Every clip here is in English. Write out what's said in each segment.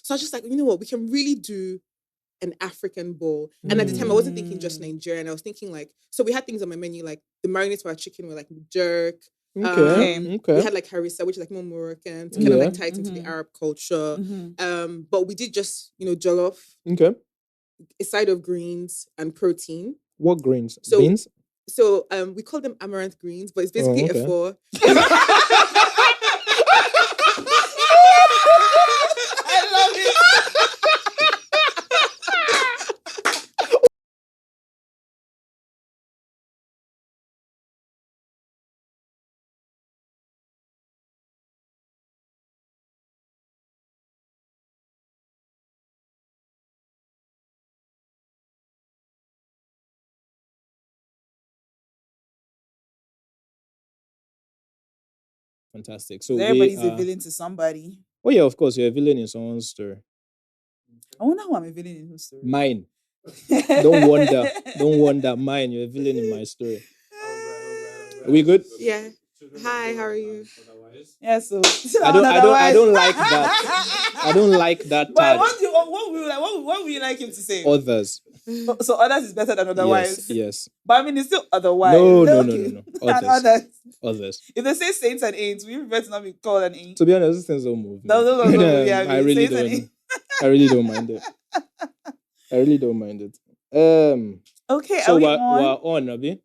So I was just like, you know what, we can really do an African bowl. And at the time, I wasn't thinking just Nigerian. I was thinking like, so we had things on my menu, like the marinades for our chicken were like jerk. We had like harissa, which is like more Moroccan, to kind of like tie it into the Arab culture. But we did just, jollof. Okay. A side of greens and protein. What greens? Beans? So we call them amaranth greens, but it's basically a four. I love it. Fantastic. So everybody's a villain to somebody. Oh yeah, of course, you're a villain in someone's story. I wonder who I'm a villain in whose story. Mine. Don't wonder. Mine. You're a villain in my story. Are we good? Yeah. Hi, how are you? Yeah, so I don't like that. I don't like that. But what would you like him to say? Others. So others is better than otherwise. Yes. But I mean, it's still otherwise. No. Others. If they say saints and ain'ts, we prefer to not be called an ain't. To be honest, these things don't move. No, yeah, I really don't. I really don't mind it. Okay, so we're on, Abi.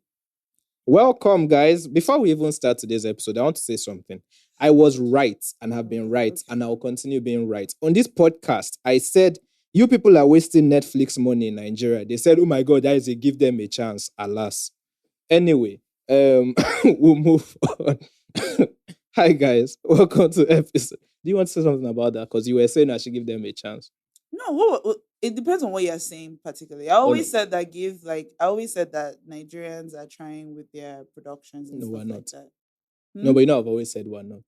Welcome, guys. Before we even start today's episode, I want to say something. I was right and have been right, and I will continue being right. On this podcast, I said, you people are wasting Netflix money in Nigeria. They said, oh my God, that is a give them a chance. Alas. Anyway, we'll move on. Hi, guys. Welcome to episode. Do you want to say something about that? Because you were saying I should give them a chance. No, it depends on what you're saying particularly. I always said that Nigerians are trying with their productions and stuff like that. No, but I've always said we're not.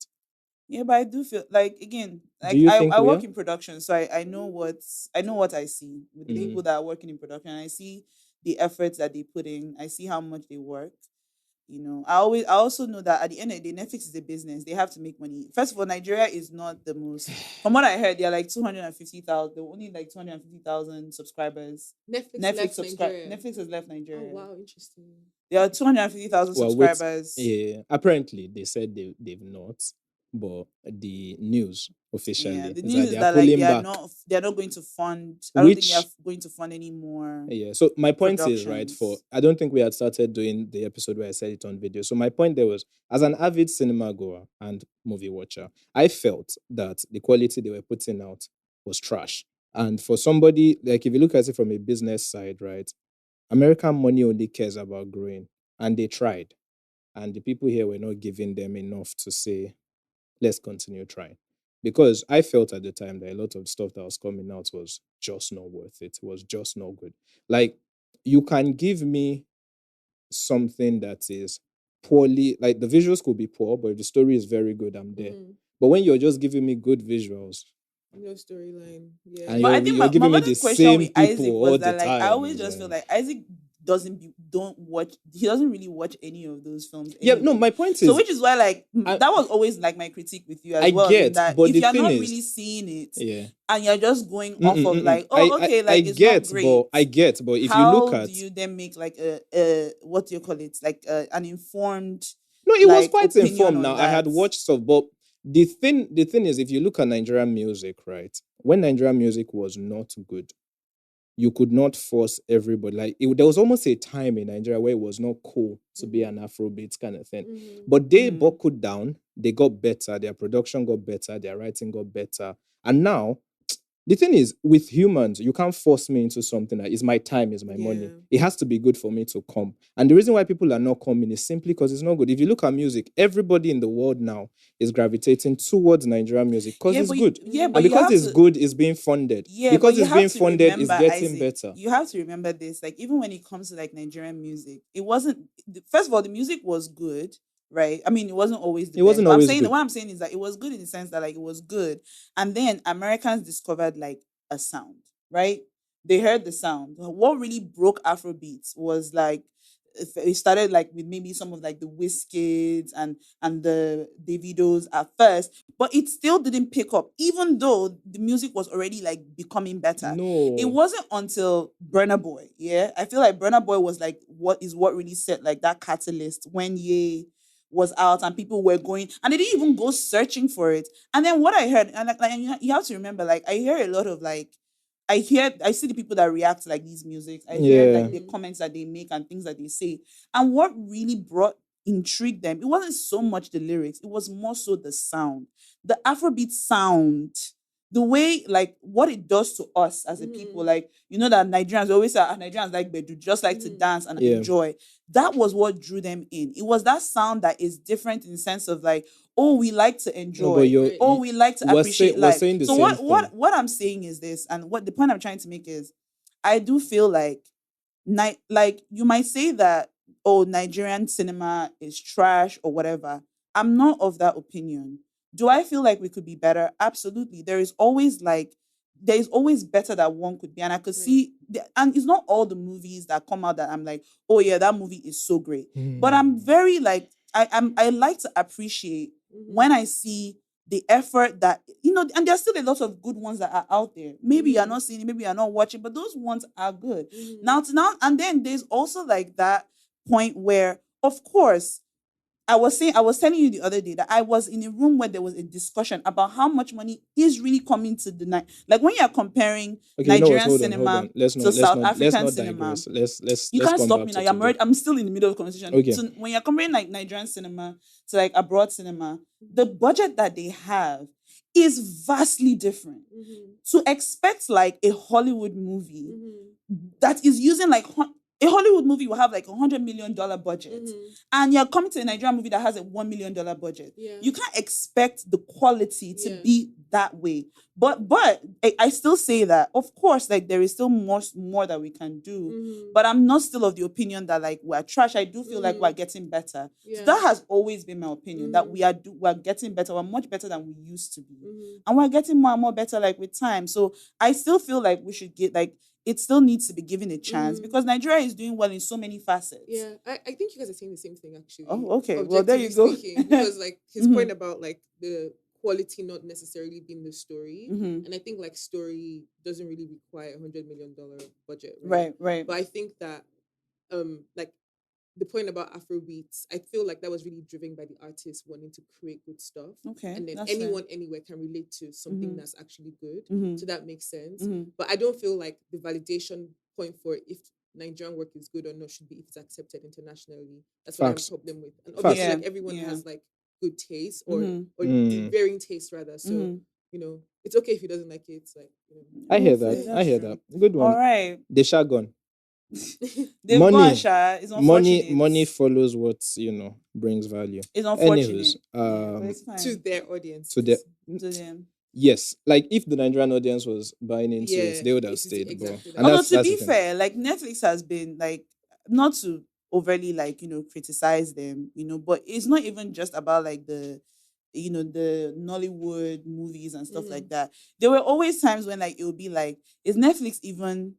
Yeah, but I do feel like, again, I work in production, so I know what I see with the people that are working in production. I see the efforts that they put in. I see how much they work. I also know that at the end of the day, Netflix is a business. They have to make money. First of all, Nigeria is not the most. From what I heard, they're like 250,000. They're only like 250,000 subscribers. Netflix has left Nigeria. Oh wow, interesting. There are 250,000 subscribers. Yeah, apparently they said they've not, but the news officially, the news is that they're not going to fund. I don't think they're going to fund anymore. Yeah. So my point is, right, I don't think we had started doing the episode where I said it on video. So my point there was, as an avid cinema goer and movie watcher, I felt that the quality they were putting out was trash. And for somebody, like if you look at it from a business side, right, American money only cares about growing, and they tried, and the people here were not giving them enough to say, let's continue trying. Because I felt at the time that a lot of stuff that was coming out was just not worth it. It was just not good. Like, you can give me something that is poorly, like the visuals could be poor, but if the story is very good, I'm there. But when you're just giving me good visuals, no storyline, and but I think you're giving me the same people Isaac all the time. I always just feel like Isaac doesn't really watch any of those films anyway. Yeah, no, my point is, so which is why that was always like my critique with you as well. That but if you're not really seeing it, and you're just going off of like, it's not great. I get, but if how you look at, do you then make like a what do you call it, like an informed? No, it was quite informed. Now I had watched stuff, but the thing is, if you look at Nigerian music, right, when Nigerian music was not good, you could not force everybody. Like there was almost a time in Nigeria where it was not cool to be an Afrobeat kind of thing. But they buckled down. They got better. Their production got better. Their writing got better. And now, the thing is, with humans, you can't force me into something that is my time, is my money. It has to be good for me to come. And the reason why people are not coming is simply because it's not good. If you look at music, everybody in the world now is gravitating towards Nigerian music because it's good. And because it's good, it's being funded. Because it's being funded, it's getting better. You have to remember this. Like, even when it comes to like Nigerian music, it wasn't. First of all, the music was good. Right. I mean, it wasn't always the best. What I'm saying is that it was good in the sense that like it was good. And then Americans discovered like a sound, right? They heard the sound. What really broke Afrobeats was like it started like with maybe some of like the Wizkids and the Davidos at first, but it still didn't pick up, even though the music was already like becoming better. No. It wasn't until Burna Boy, I feel like Burna Boy was like what really set like that catalyst when Ye was out and people were going and they didn't even go searching for it. And then what I heard, and like you have to remember, like I hear a lot of like I see the people that react to like these music. I hear like the comments that they make and things that they say. And what really intrigued them, it wasn't so much the lyrics, it was more so the sound. The Afrobeat sound, the way like what it does to us as a people, like you know that Nigerians always say Nigerians like bedu, just like to dance and enjoy. That was what drew them in. It was that sound that is different in the sense of like, oh, we like to enjoy. We like to appreciate life. So what I'm saying is this, and what the point I'm trying to make is, I do feel like you might say that, oh, Nigerian cinema is trash or whatever. I'm not of that opinion. Do I feel like we could be better? Absolutely. There is always better that one could be. And I could see, and it's not all the movies that come out that I'm like, oh yeah, that movie is so great. But I'm very like, I like to appreciate when I see the effort that, and there's still a lot of good ones that are out there. Maybe you're not seeing it, maybe you're not watching, but those ones are good. Now, and then there's also like that point where, of course, I was telling you the other day that I was in a room where there was a discussion about how much money is really coming to the night. Like when you're comparing Nigerian cinema to South African cinema. You can't stop me now. I'm still in the middle of the conversation. Okay. So when you're comparing like Nigerian cinema to like abroad cinema, the budget that they have is vastly different. To expect like a Hollywood movie that is using like a Hollywood movie will have like $100 million budget, and you're coming to a Nigerian movie that has a $1 million budget. You can't expect the quality to be that way. But I still say that, of course, like there is still more that we can do. But I'm not still of the opinion that like we're trash. I do feel like we're getting better. So that has always been my opinion, that we're getting better. We're much better than we used to be, and we're getting more and more better like with time. So I still feel like we should get like, it still needs to be given a chance because Nigeria is doing well in so many facets. Yeah, I think you guys are saying the same thing actually. Oh, okay. Well, there you go. Because like his point about like the quality not necessarily being the story, and I think like story doesn't really require $100 million budget. Right. But I think that like the point about Afrobeats, I feel like that was really driven by the artist wanting to create good stuff. Okay. And then anyone anywhere can relate to something that's actually good. So that makes sense. But I don't feel like the validation point for if Nigerian work is good or not should be if it's accepted internationally. That's what I have a problem with. And obviously like everyone has like good taste or varying taste rather. So it's okay if he doesn't like it. It's like I hear that. Good one. All right. The shotgun. Money follows what brings value. It's unfortunate. Anyways, to their audience. To them. Yes, like if the Nigerian audience was buying into it, they would have stayed. Exactly. Although to be fair, like Netflix has been like, not to overly like criticize them, but it's not even just about like the the Nollywood movies and stuff like that. There were always times when like it would be like, is Netflix even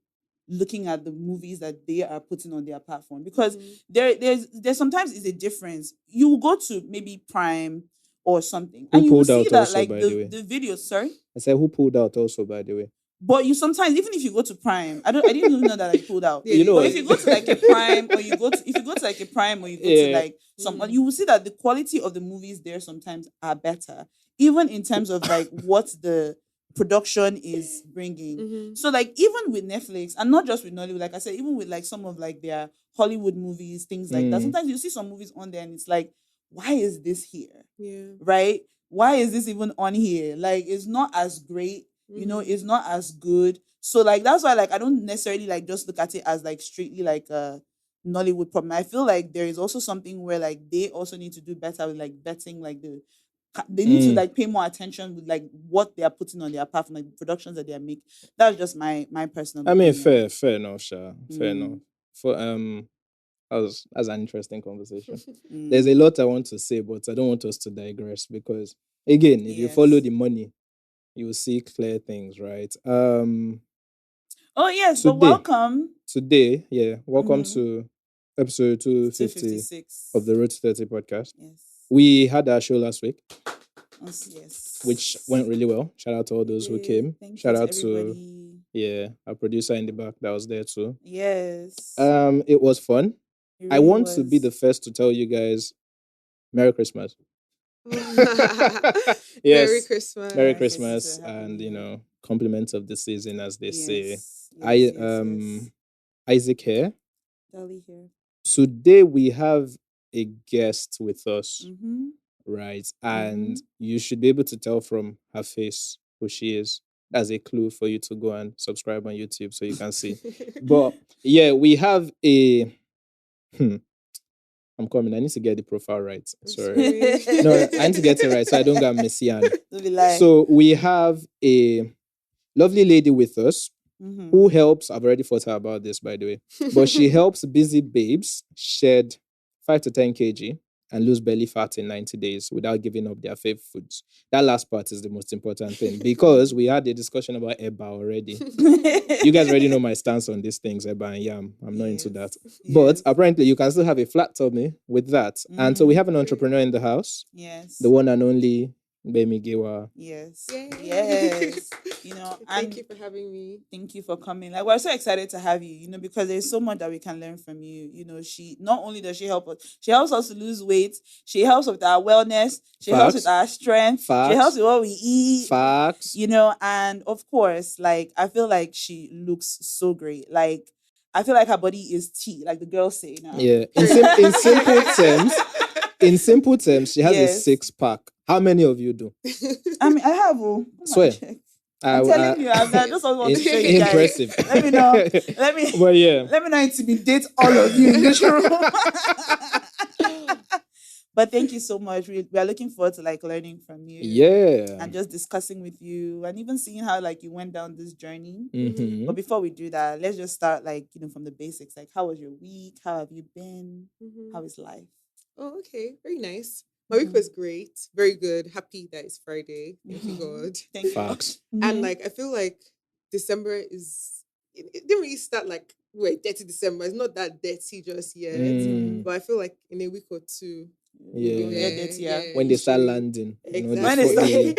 looking at the movies that they are putting on their platform? Because there's sometimes is a difference. You will go to maybe Prime or something, and you will see that like the videos. Sorry, I said who pulled out also, by the way. But you sometimes, even if you go to Prime, I didn't even know that I pulled out. But if you go to like a Prime, or you go to like a Prime, or you go to like someone, you will see that the quality of the movies there sometimes are better, even in terms of like what the production is bringing. So like even with Netflix, and not just with Nollywood, like I said, even with like some of like their Hollywood movies, things like that, sometimes you see some movies on there and it's like, why is this here? Right? Why is this even on here? Like, it's not as great, it's not as good. So like that's why like I don't necessarily like just look at it as like strictly like a Nollywood problem. I feel like there is also something where like they also need to do better with like betting, like they need to like pay more attention with like what they are putting on their platform, like the productions that they are making. That's just my personal opinion. Fair enough, Sha. Fair enough. For as an interesting conversation. There's a lot I want to say, but I don't want us to digress because again, if you follow the money, you will see clear things, right? Oh yes, but welcome. Today, welcome to episode 250 of the Road to 30 podcast. Yes. We had our show last week. Yes. Which went really well. Shout out to all those who came. Shout out to our producer in the back that was there too. Yes. It was fun. Really I want to be the first to tell you guys Merry Christmas. Yes. Merry Christmas and compliments of the season, as they say. Isaac here. Dolly here. Today we have a guest with us. Right. And you should be able to tell from her face who she is. That's a clue for you to go and subscribe on YouTube so you can see. But yeah, we have a I'm coming. I need to get the profile right. Sorry. No, I need to get it right so I don't get messian. So we have a lovely lady with us who helps. I've already thought about this, by the way. But she helps busy babes shed 5 to 10 kg and lose belly fat in 90 days without giving up their favorite foods. That last part is the most important thing because we had a discussion about Eba already. You guys already know my stance on these things, Eba and Yam. I'm not into that. But apparently you can still have a flat tummy with that. And so we have an entrepreneur in the house. Yes. The one and only Gbemi Giwa. Yes. Yes. Thank you for having me. Thank you for coming. Like, we're so excited to have you, because there's so much that we can learn from you. She not only does she help us, she helps us to lose weight. She helps with our wellness. She helps with our strength. She helps with what we eat. Facts. And of course, like, I feel like she looks so great. Like, I feel like her body is tea, like the girls say now. Yeah. In simple terms, she has a 6-pack. How many of you do? I mean, I have. Swear. I'm telling you, I just want to show you guys. Impressive. Let me know. Let me not intimidate all of you in this room. But thank you so much. We are looking forward to learning from you. Yeah. And just discussing with you and even seeing how you went down this journey. Mm-hmm. But before we do that, let's just start from the basics. Like, how was your week? How have you been? How is life? Oh, okay. Very nice. My week was great. Very good. Happy that it's Friday. Thank you, God. Thank you. Facts. And I feel like December is... It didn't really start dirty December. It's not that dirty just yet. But I feel like in a week or two... Yeah. When they start landing. Exactly.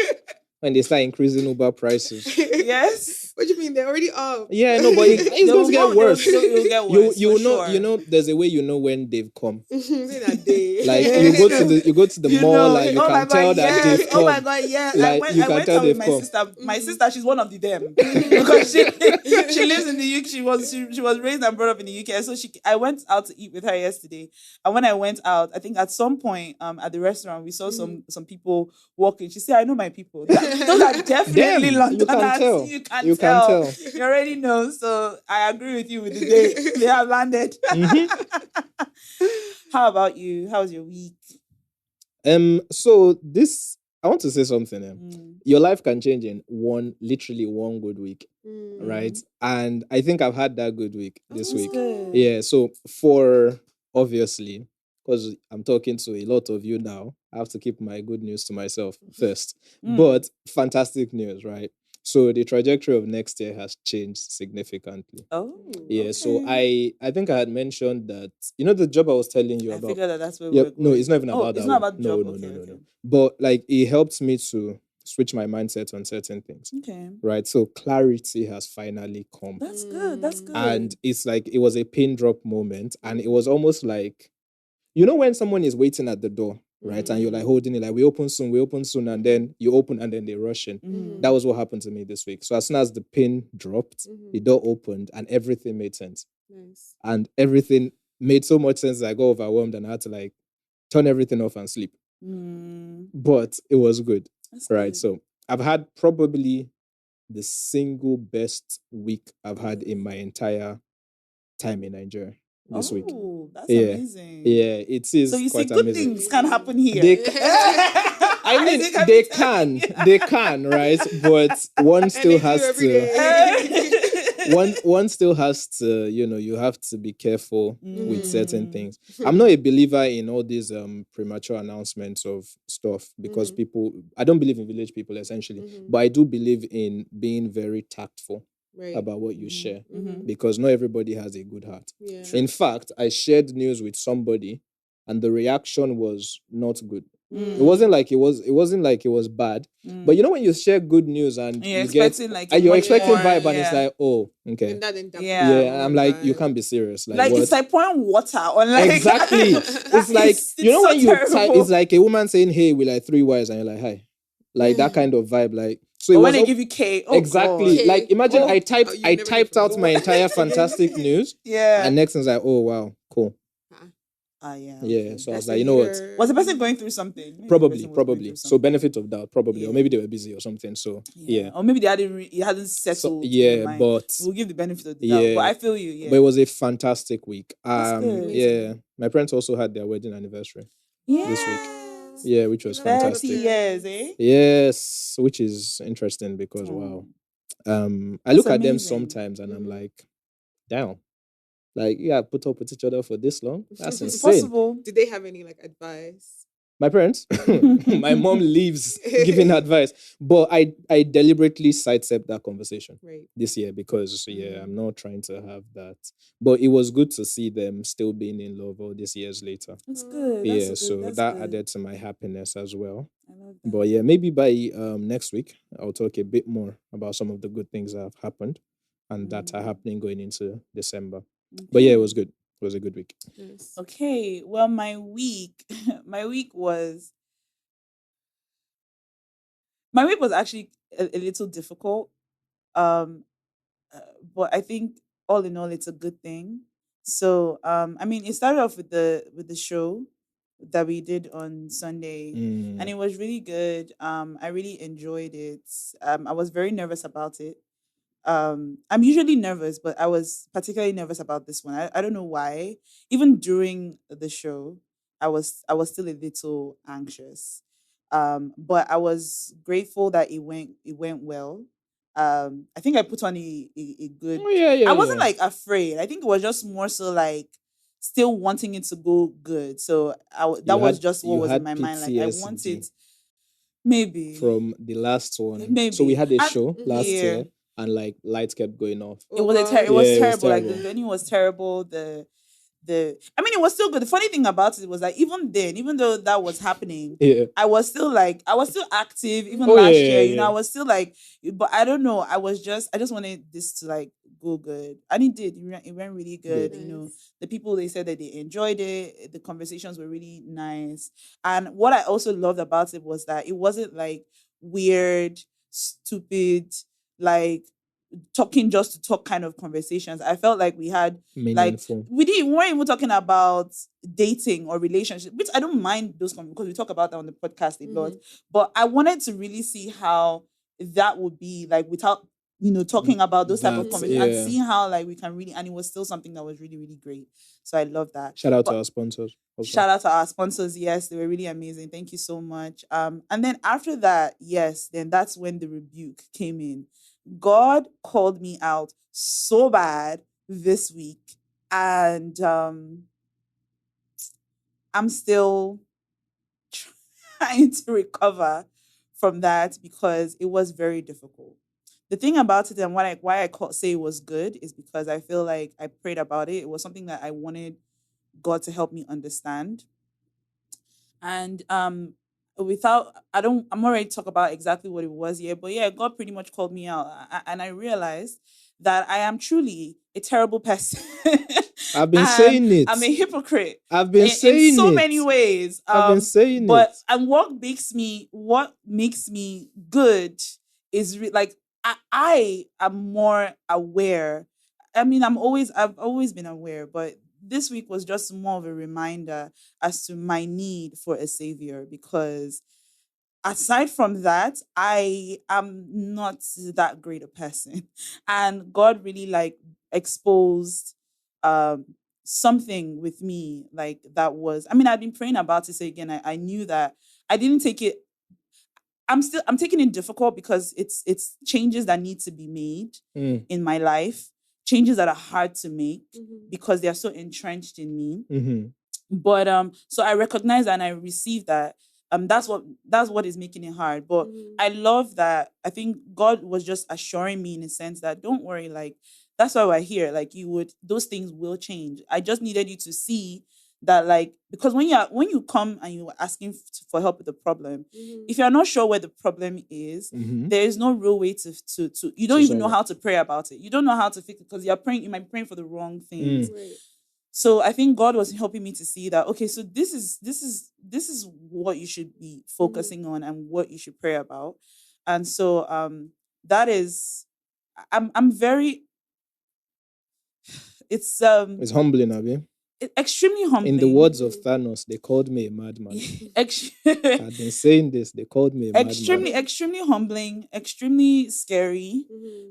When they start increasing Uber prices. Yes. What do you mean? They're already up. Yeah, no, but it's going to get worse. It'll get worse. You know, there's a way when they've come. Like you go to the mall and you can tell that they've come. Oh my God, yeah. Like, you can tell they've come. My sister, she's one of them because she lives in the UK. She was raised and brought up in the UK. So I went out to eat with her yesterday. And when I went out, I think at some point at the restaurant we saw some people walking. She said, "I know my people. Those are definitely Londoners. You can tell. You already know." So I agree with you with the day they have landed. How about you? How was your week? So I want to say something. Your life can change in literally one good week, right? And I think I've had that good week this week. Good. Yeah. So obviously, because I'm talking to a lot of you now, I have to keep my good news to myself first. But fantastic news, right? So the trajectory of next year has changed significantly. Oh, yeah. Okay. So I think I had mentioned that the job I was telling you about. I figured that's where we're going. No, it's not even about that. It's not about the no, job. No. But it helped me to switch my mindset on certain things. Okay. Right. So clarity has finally come. That's good. And it's it was a pin drop moment, and it was almost like, when someone is waiting at the door. Right, and you're holding it we open soon, and then you open and then they rush in. That was what happened to me this week. So as soon as the pin dropped, the door opened and everything made sense. Nice. And everything made so much sense that I got overwhelmed and I had to turn everything off and sleep. But it was good. That's right. good. So I've had probably the single best week I've had in my entire time in Nigeria. This week. Oh, that's amazing. Yeah, it is. So you see, quite good amazing. things can happen here. I mean, they can, right? But one still has to. One still has to. You have to be careful with certain things. I'm not a believer in all these premature announcements of stuff because I don't believe in village people essentially, but I do believe in being very tactful. about what you share, because not everybody has a good heart. In fact, I shared news with somebody and the reaction was not good. It wasn't like it was bad. But you know when you share good news and you're you get you're expecting vibe and it's like, oh, okay. And I'm like, you can't be serious. Like what? It's like pouring water on like exactly. It's like you know when you type, it's like a woman saying hey with like 3 Y's and you're like, hi. Like that kind of vibe. Like so it when they give you K. Exactly. God. Like imagine I typed out my entire fantastic news. And next thing's like, oh wow, cool. Yeah. So I was like, you know what? Was the person going through something? Maybe probably. So benefit of doubt, probably, or maybe they were busy or something. So or maybe they hadn't settled. But we'll give the benefit of the doubt. But I feel you. Yeah, but it was a fantastic week. That's good. Yeah, my parents also had their wedding anniversary this week. Yeah, which was 30 fantastic. years, eh? Yes, which is interesting because wow. I look at them sometimes and I'm like, damn. Like, yeah, put up with each other for this long? That's insane. Possible. Did they have any like advice? My parents? My mom leaves giving advice. But I deliberately sidestepped that conversation this year because, I'm not trying to have that. But it was good to see them still being in love all these years later. That's good. That's that added to my happiness as well. I love that. But maybe by next week, I'll talk a bit more about some of the good things that have happened and that are happening going into December. Okay. But it was good. It was a good week. Yes. Okay. Well, my week was actually a little difficult. But I think all in all, it's a good thing. So, it started off with the show that we did on Sunday, and it was really good. I really enjoyed it. I was very nervous about it. I'm usually nervous, but I was particularly nervous about this one. I don't know why. Even during the show, I was still a little anxious. But I was grateful that it went well. I think I put on a good. I wasn't like afraid. I think it was just more so like still wanting it to go good. So that was just what was in my mind. Like I wanted maybe from the last one. Maybe. So we had a show last year. And like lights kept going off. It was terrible. Like the venue was terrible. It was still good. The funny thing about it was that even then, even though that was happening, I was still active. Even last year, I was still like, but I don't know. I just wanted this to like go good, and it did. It went really good. Nice. The people, they said that they enjoyed it. The conversations were really nice, and what I also loved about it was that it wasn't like weird, stupid, like talking just to talk kind of conversations. I felt like we had meaningful. We weren't even talking about dating or relationship, which I don't mind those because we talk about that on the podcast a lot. But I wanted to really see how that would be like without talking about those type of conversations and see how like we can really, and it was still something that was really, really great. So I love that. Shout out to our sponsors. Also. Shout out to our sponsors. Yes, they were really amazing. Thank you so much. And then after that, then that's when the rebuke came in. God called me out so bad this week, and I'm still trying to recover from that because it was very difficult. The thing about it and why I say it was good is because I feel like I prayed about it. It was something that I wanted God to help me understand. And I'm not ready to talk about exactly what it was yet, but God pretty much called me out. And I realized that I am truly a terrible person. I've been saying it. I'm a hypocrite. I've been saying it. In so many ways. I've been saying but, it. And what makes me good is like, I am more aware. I've always been aware, but this week was just more of a reminder as to my need for a savior, because aside from that, I am not that great a person. And God really like exposed something with me like that was, I've been praying about it. So again, I knew that I didn't take it. I'm taking it difficult because it's changes that need to be made in my life. Changes that are hard to make because they are so entrenched in me. But so I recognize and I received that that's what is making it hard. But I love that. I think God was just assuring me in a sense that don't worry, like that's why we're here. Like those things will change. I just needed you to see that, like, because when you come and you're asking for help with the problem, if you're not sure where the problem is, there is no real way to you don't even know how to pray about it. You don't know how to fix it because you might be praying for the wrong things. Right. So I think God was helping me to see that, okay, so this is what you should be focusing on and what you should pray about. And so that is I'm very it's humbling, Abi. Extremely humbling. In the words of Thanos, they called me a madman. I've been saying this. They called me a madman. Extremely humbling, extremely scary.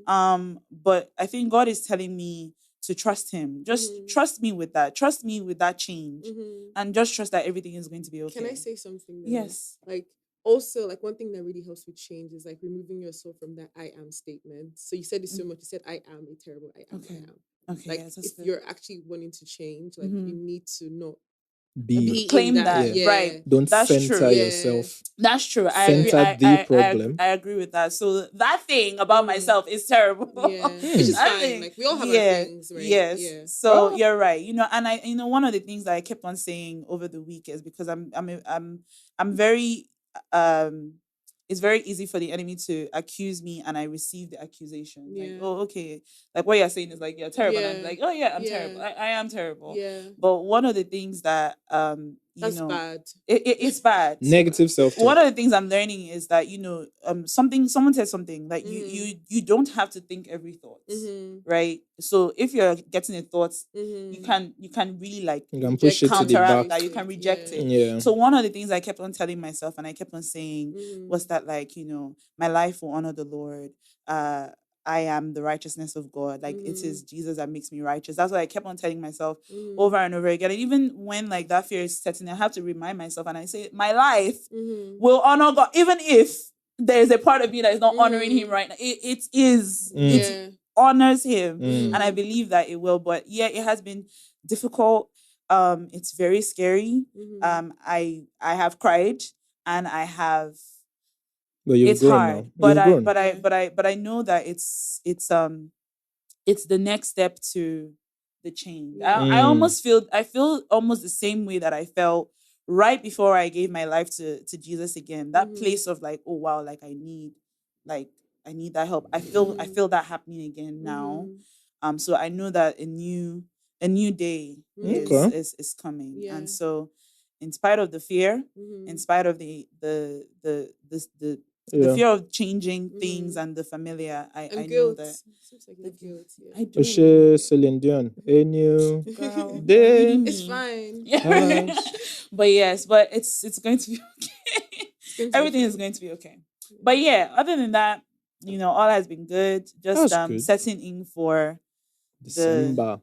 But I think God is telling me to trust Him. Just trust me with that. Trust me with that change, and just trust that everything is going to be okay. Can I say something? There? Yes. Like, also, like, one thing that really helps with change is like removing yourself from that I am statement. So you said it so much. You said I am a terrible I am. Okay. I am. Okay, like, if you're actually wanting to change, like, you need to not claim that. Yeah. Right. Don't That's center true. yourself. That's true. Center the problem. I agree with that. So that thing about myself is terrible. Yeah. Which is fine. Like, we all have our things, right? Yes. Yeah. So you're right. And I one of the things that I kept on saying over the week is because I'm very it's very easy for the enemy to accuse me, and I receive the accusation. Yeah. Like, oh, okay. Like, what you're saying is like, you're terrible. Yeah. And I'm like, oh yeah, I'm terrible. I am terrible. Yeah. But one of the things that that's bad. It's bad. Negative self-talk. One of the things I'm learning is that someone said something like you don't have to think every thought, right? So if you're getting a thought, you can really like you can push it to the back. That, you can reject it. Yeah. So one of the things I kept on telling myself and I kept on saying was that, like, my life will honor the Lord. I am the righteousness of God. Like, it is Jesus that makes me righteous. That's what I kept on telling myself over and over again. And even when like that fear is setting, I have to remind myself, and I say, my life will honor God, even if there is a part of me that is not honoring Him right now. It honors Him, and I believe that it will. But yeah, it has been difficult. It's very scary. I have cried, and I have. Well, it's hard, but I know that it's the next step to the change. I feel almost the same way that I felt right before I gave my life to Jesus again. That place of like, oh wow, like I need that help. I feel that happening again now. So I know that a new day is coming, and so in spite of the fear, in spite of the fear of changing things and the familiar, I know that. Seems like the guilt. Yeah. I do. Celine Dion, Girl, it's fine. But yes, but it's going to be okay. Everything is going to be okay. But yeah, other than that, all has been good. Just good. setting in for December.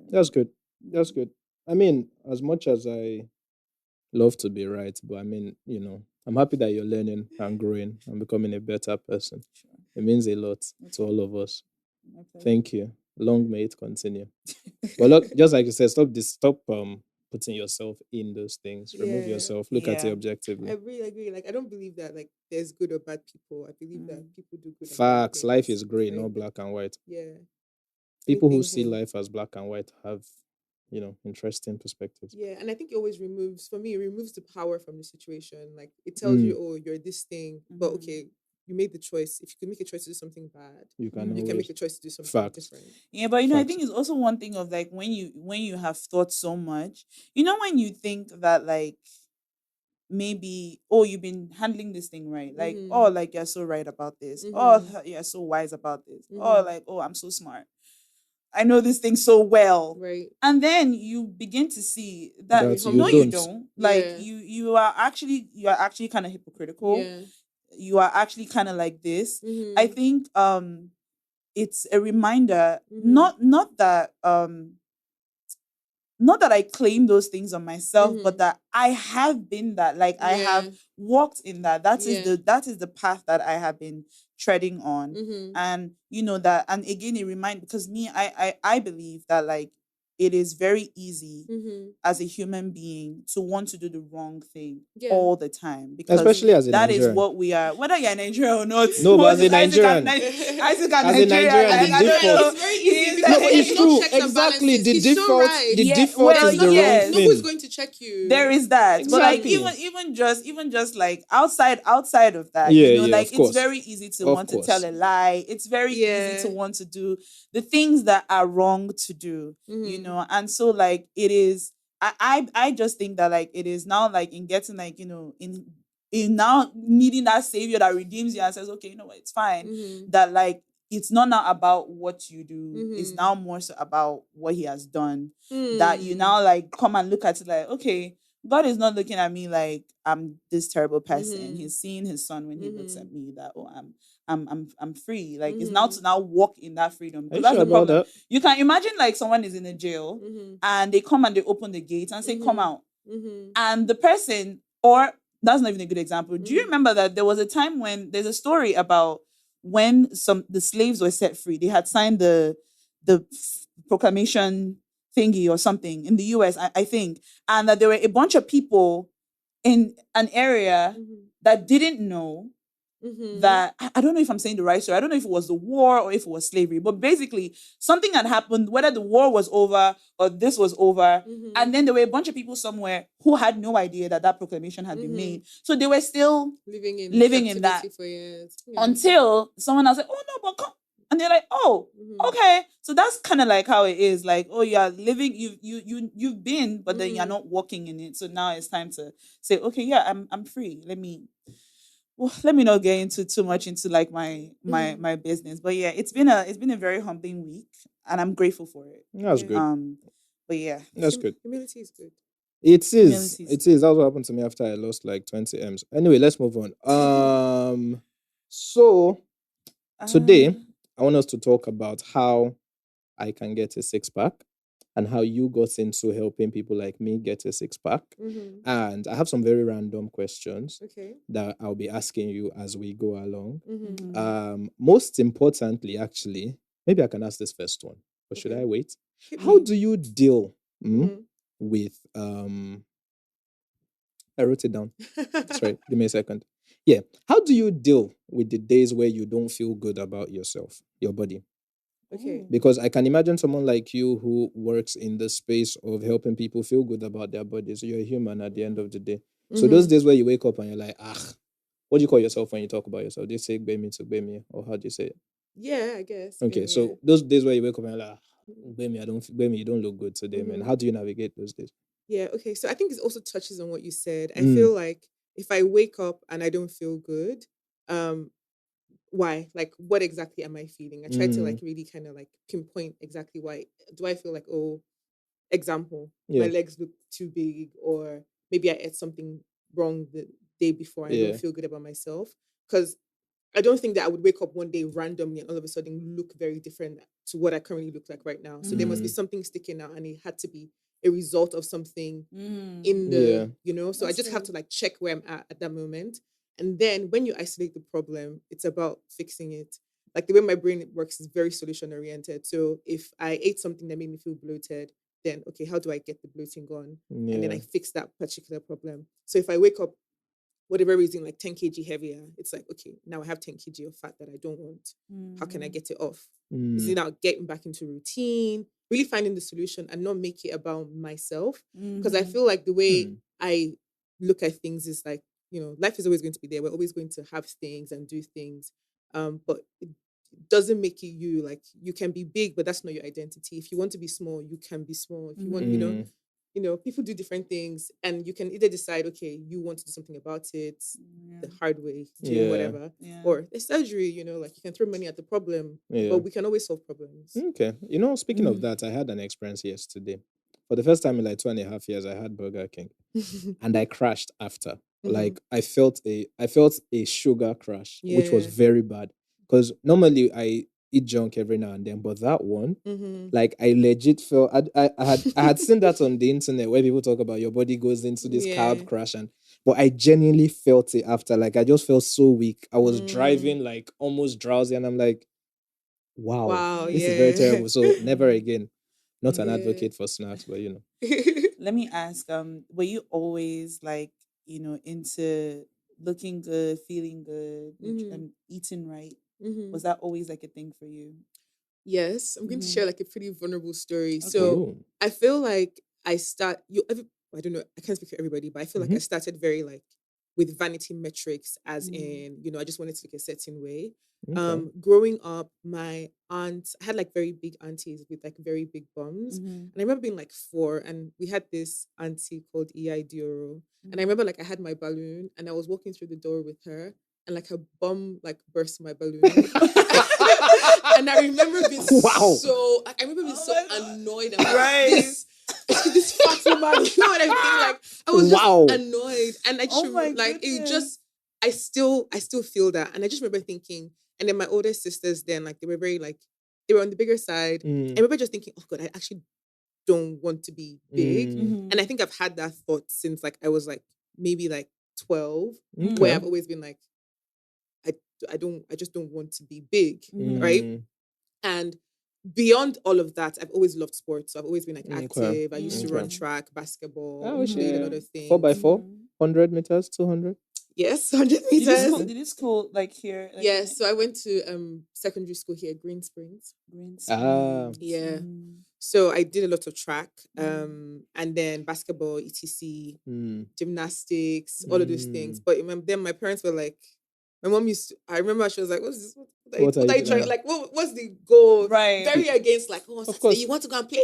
That's good. That's good. I mean, as much as I love to be right, but I mean, I'm happy that you're learning and growing and becoming a better person. Sure. It means a lot to all of us. Thank you. Long may it continue. But look, just like you said, stop putting yourself in those things. Remove yourself. Look at it objectively. I really agree. Like, I don't believe that like there's good or bad people. I believe that people do good. Facts. Life is grey, not black and white. Yeah. People who see life as black and white have interesting perspectives. Yeah, and I think it always removes the power from the situation. Like, it tells you, oh, you're this thing, but okay, you made the choice. If you can make a choice to do something bad, you can make a choice to do something different. Yeah, but I think it's also one thing of like when you have thought so much, when you think that like maybe, oh, you've been handling this thing right, like, oh, like you're so right about this, oh, you're so wise about this, oh, like, oh, I'm so smart, I know this thing so well, right? And then you begin to see that you don't. Like, you are actually kind of hypocritical. Yeah. You are actually kind of like this. I think it's a reminder, not that I claim those things on myself, but that I have been that. Like, I have walked in that. That is the path that I have been treading on. And that, and again, it reminds, because me, I believe that like it is very easy as a human being to want to do the wrong thing all the time, because especially as a that Nigerian. is what we are. Whether you're Nigerian or not, no, but as a Nigerian, as a Nigerian, the default. It's very easy. No, it's true. Exactly, the default. The default is the wrong thing. Nobody's going to check you. There is that, exactly. but like even just like outside of that, you know, like it's very easy to want to tell a lie. It's very easy to want to do the things that are wrong to do, you know, and so like it is. I just think that like it is now like in getting like, you know, in now needing that savior that redeems you and says, okay, you know what, it's fine. That like it's not now about what you do. It's now more so about what he has done. That you now like come and look at it like, okay, God is not looking at me like I'm this terrible person. He's seeing his son when he looks at me that, oh, I'm free. Like it's now to now walk in that freedom. But that's the problem. You can imagine like someone is in a jail and they come and they open the gate and say, come out. And the person, or that's not even a good example. Do you remember that there was a time when there's a story about when the slaves were set free? They had signed the proclamation thingy or something in the US, I think, and that there were a bunch of people in an area that didn't know that, I don't know if I'm saying the right story. I don't know if it was the war or if it was slavery, but basically something had happened, whether the war was over or this was over. And then there were a bunch of people somewhere who had no idea that that proclamation had been made. So they were still living in that for years. Until someone else said, oh no, but come. And they're like, oh, okay. So that's kind of like how it is. Like, oh, you're living, you've been, but then you're not walking in it. So now it's time to say, okay, yeah, I'm free. Let me not get into too much into like my business. But yeah, it's been a very humbling week, and I'm grateful for it. That's good. But yeah, that's good. Humility is good. It is. That's what happened to me after I lost like 20 M's. Anyway, let's move on. So today I want us to talk about how I can get a 6-pack and how you got into helping people like me get a 6-pack. And I have some very random questions that I'll be asking you as we go along. Most importantly, actually, maybe I can ask this first one, or should I wait? How do you deal with I wrote it down. Sorry, give me a second. Yeah. How do you deal with the days where you don't feel good about yourself, your body? Okay. Because I can imagine someone like you who works in the space of helping people feel good about their bodies. So you're a human at the end of the day. So those days where you wake up and you're like, what do you call yourself when you talk about yourself? Do you say Gbemi to Gbemi, or how do you say it? Yeah, I guess. Okay, so those days where you wake up and you're like, Gbemi, you don't look good today, man. How do you navigate those days? Yeah, okay. So I think it also touches on what you said. I feel like if I wake up and I don't feel good, why? Like, what exactly am I feeling? I try to like really kind of like pinpoint exactly why. Do I feel like, oh, example, my legs look too big, or maybe I ate something wrong the day before and I don't feel good about myself? Because I don't think that I would wake up one day randomly and all of a sudden look very different to what I currently look like right now. So there must be something sticking out, and it had to be a result of something in the, you know, so I just have to like check where I'm at that moment. And then when you isolate the problem, it's about fixing it. Like the way my brain works is very solution oriented. So if I ate something that made me feel bloated, then okay, how do I get the bloating gone? And then I fix that particular problem. So if I wake up, whatever reason, like 10 kg heavier, it's like, okay, now I have 10 kg of fat that I don't want. How can I get it off? Is it now getting back into routine, really finding the solution and not make it about myself? Because I feel like the way I look at things is like, you know, life is always going to be there. We're always going to have things and do things. But it doesn't make it you. Like, you can be big, but that's not your identity. If you want to be small, you can be small. If you want, you know, people do different things, and you can either decide, okay, you want to do something about it the hard way, do whatever, or a surgery, you know, like you can throw money at the problem, but we can always solve problems. Okay. You know, speaking of that, I had an experience yesterday. For the first time in like 2.5 years, I had Burger King and I crashed after. Like I felt a sugar crash, which was very bad. Because normally I eat junk every now and then, but that one, like I legit felt I had seen that on the internet where people talk about your body goes into this carb crash, but I genuinely felt it after. Like I just felt so weak. I was driving like almost drowsy, and I'm like, wow, this is very terrible. So never again. Not an advocate for snacks, but Let me ask, were you always like, into looking good, feeling good, and eating right? Was that always like a thing for you? Yes, I'm going to share like a pretty vulnerable story. Okay. So I feel like I don't know, I can't speak for everybody, but I feel like I started very like with vanity metrics, as in, I just wanted to look a certain way. Okay. Growing up, my aunt, I had like very big aunties with like very big bums. And I remember being like 4, and we had this auntie called Ei Dioro. And I remember like I had my balloon and I was walking through the door with her, and like her bum like burst my balloon. And I remember being so annoyed and like, this fat woman, you know what I mean? Like I was just annoyed, and I just like it just I still feel that, and I just remember thinking, and then my older sisters then like they were very like they were on the bigger side. I remember just thinking, oh God, I actually don't want to be big, and I think I've had that thought since like I was like maybe like 12, where I've always been like I just don't want to be big, right? And beyond all of that, I've always loved sports. So I've always been like active. I used to run track, basketball, played a lot of things. 4x4, 100 meters, 200. Yes, 100 meters. Did you school like here? Like, yes, so I went to secondary school here, Green Springs. Yeah. So I did a lot of track, and then basketball, etc., gymnastics, all of those things. But then my parents were like, my mom I remember she was like, what's this? What are you trying? Like, what's the goal? Right. Very against, like, Saturday, you want to go and play?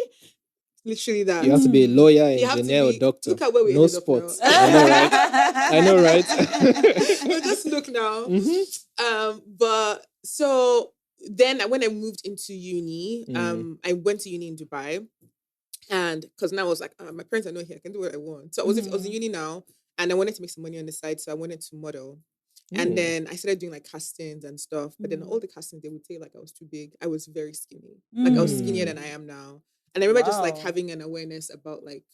Literally that. You have to be a lawyer, engineer, or doctor. Look at where we no sports. I know, right? No, just look now. But so then when I moved into uni, I went to uni in Dubai. And because now I was like, my parents are not here, I can do what I want. So I was in uni now, and I wanted to make some money on the side, so I wanted to model. And then I started doing like castings and stuff. But then all the castings, they would say like I was too big. I was very skinny. Like I was skinnier than I am now. And I remember just like having an awareness about like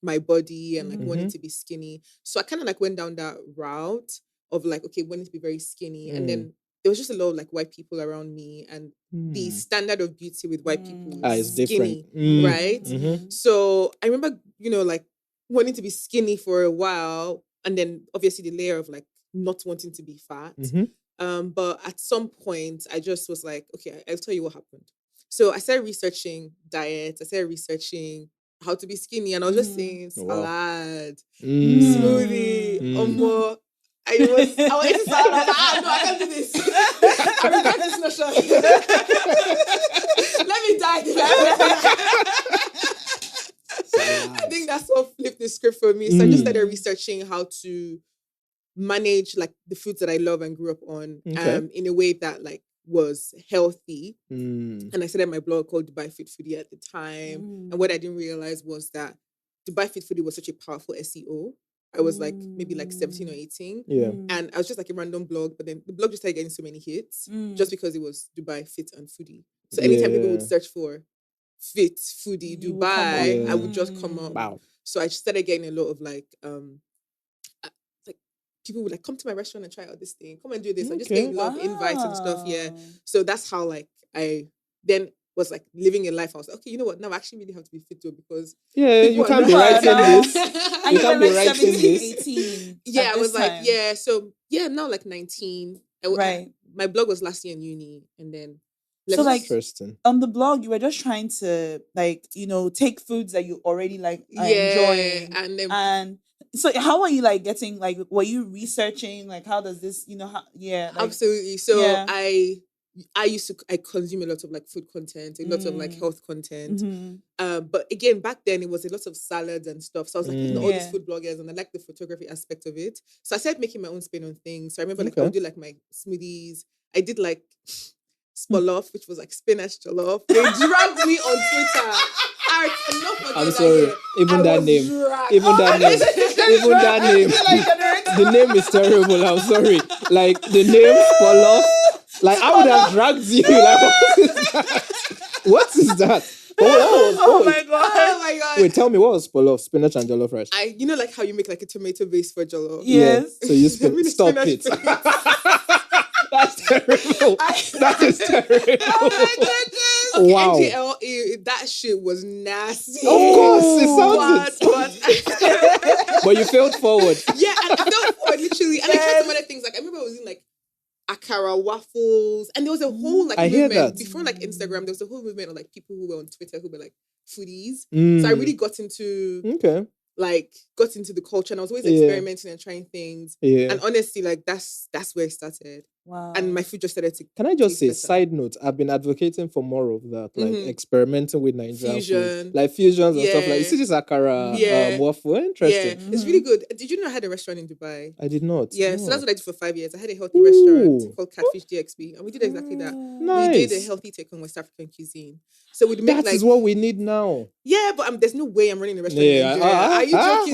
my body and like wanting to be skinny. So I kind of like went down that route of like, okay, wanting to be very skinny. And then there was just a lot of like white people around me, and the standard of beauty with white people is skinny, right? So I remember, like wanting to be skinny for a while. And then obviously the layer of like not wanting to be fat. But at some point, I just was like, okay, I'll tell you what happened. So I started researching diets. I started researching how to be skinny. And I was just saying salad, smoothie, I was eating salad. I was like, no, I can't do this. I regret this notion. Let me die. I think that's what flipped the script for me. So I just started researching how to manage like the foods that I love and grew up on in a way that like was healthy. And I started my blog called Dubai Fit Foodie at the time. And what I didn't realize was that Dubai Fit Foodie was such a powerful SEO. I was like maybe like 17 or 18. And I was just like a random blog, but then the blog just started getting so many hits just because it was Dubai Fit and Foodie. So anytime people would search for Fit Foodie Dubai, I would just come up. Wow. So I started getting a lot of like people would like come to my restaurant and try out this thing, come and do this. I'm just getting a lot of invites and stuff. Yeah. So that's how like I then was like living a life. I was like, okay, you know what? Now I actually really have to be fit though, because you can't be writing this. You can't be writing this. 18. Yeah, I was like, so now like 19. My blog was last year in uni, and then so like on the blog, you were just trying to like, take foods that you already like are enjoying, and so how are you like getting like, were you researching like how does this absolutely. So I consume a lot of like food content, a lot of like health content. But again, back then it was a lot of salads and stuff. So I was like, all these food bloggers, and I like the photography aspect of it. So I started making my own spin on things. So I remember like I would do like my smoothies. I did like spoloff, which was like spinach jollof. They dragged me on Twitter. I'm sorry. Even that name. The name is terrible. I'm sorry. Like the name spoloff. Like I would have dragged you. Like what is that? Oh my god. Wait, tell me, what was spoloff? Spinach and jollof rice? Like how you make like a tomato base for jollof. Yes. So you stop it. That's terrible. That is terrible. Oh my goodness. Okay, Wow. NGL, that shit was nasty. Of course, it sounds but But you failed forward. yeah, and I felt forward literally. And I tried some other things. Like I remember I was in like akara waffles, and there was a whole like I hear movement that. before like Instagram. There was a whole movement of like people who were on Twitter who were like foodies. Mm. So I really got into the culture, and I was always experimenting and trying things. Yeah. And honestly, like that's where it started. Wow. And my food just started to. Can I just say, better. Side note, I've been advocating for more of that, like experimenting with Nigerian fusion, food, like fusions and stuff like. You see this akara waffle, interesting. Yeah, it's really good. Did you know I had a restaurant in Dubai? I did not. Yeah, so that's what I did for 5 years. I had a healthy restaurant called Catfish DXB, and we did exactly that. Nice. We did a healthy take on West African cuisine. So we'd make that is what we need now. Yeah, but there's no way I'm running a restaurant in Nigeria. Are you joking?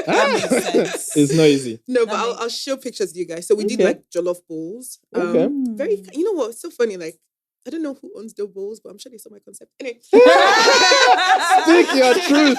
That makes sense. It's not easy. No, but I'll show pictures to you guys. So we did like jollof bowls. Very, you know what? It's so funny. Like, I don't know who owns the bowls, but I'm sure they saw my concept. Anyway. Speak your truth.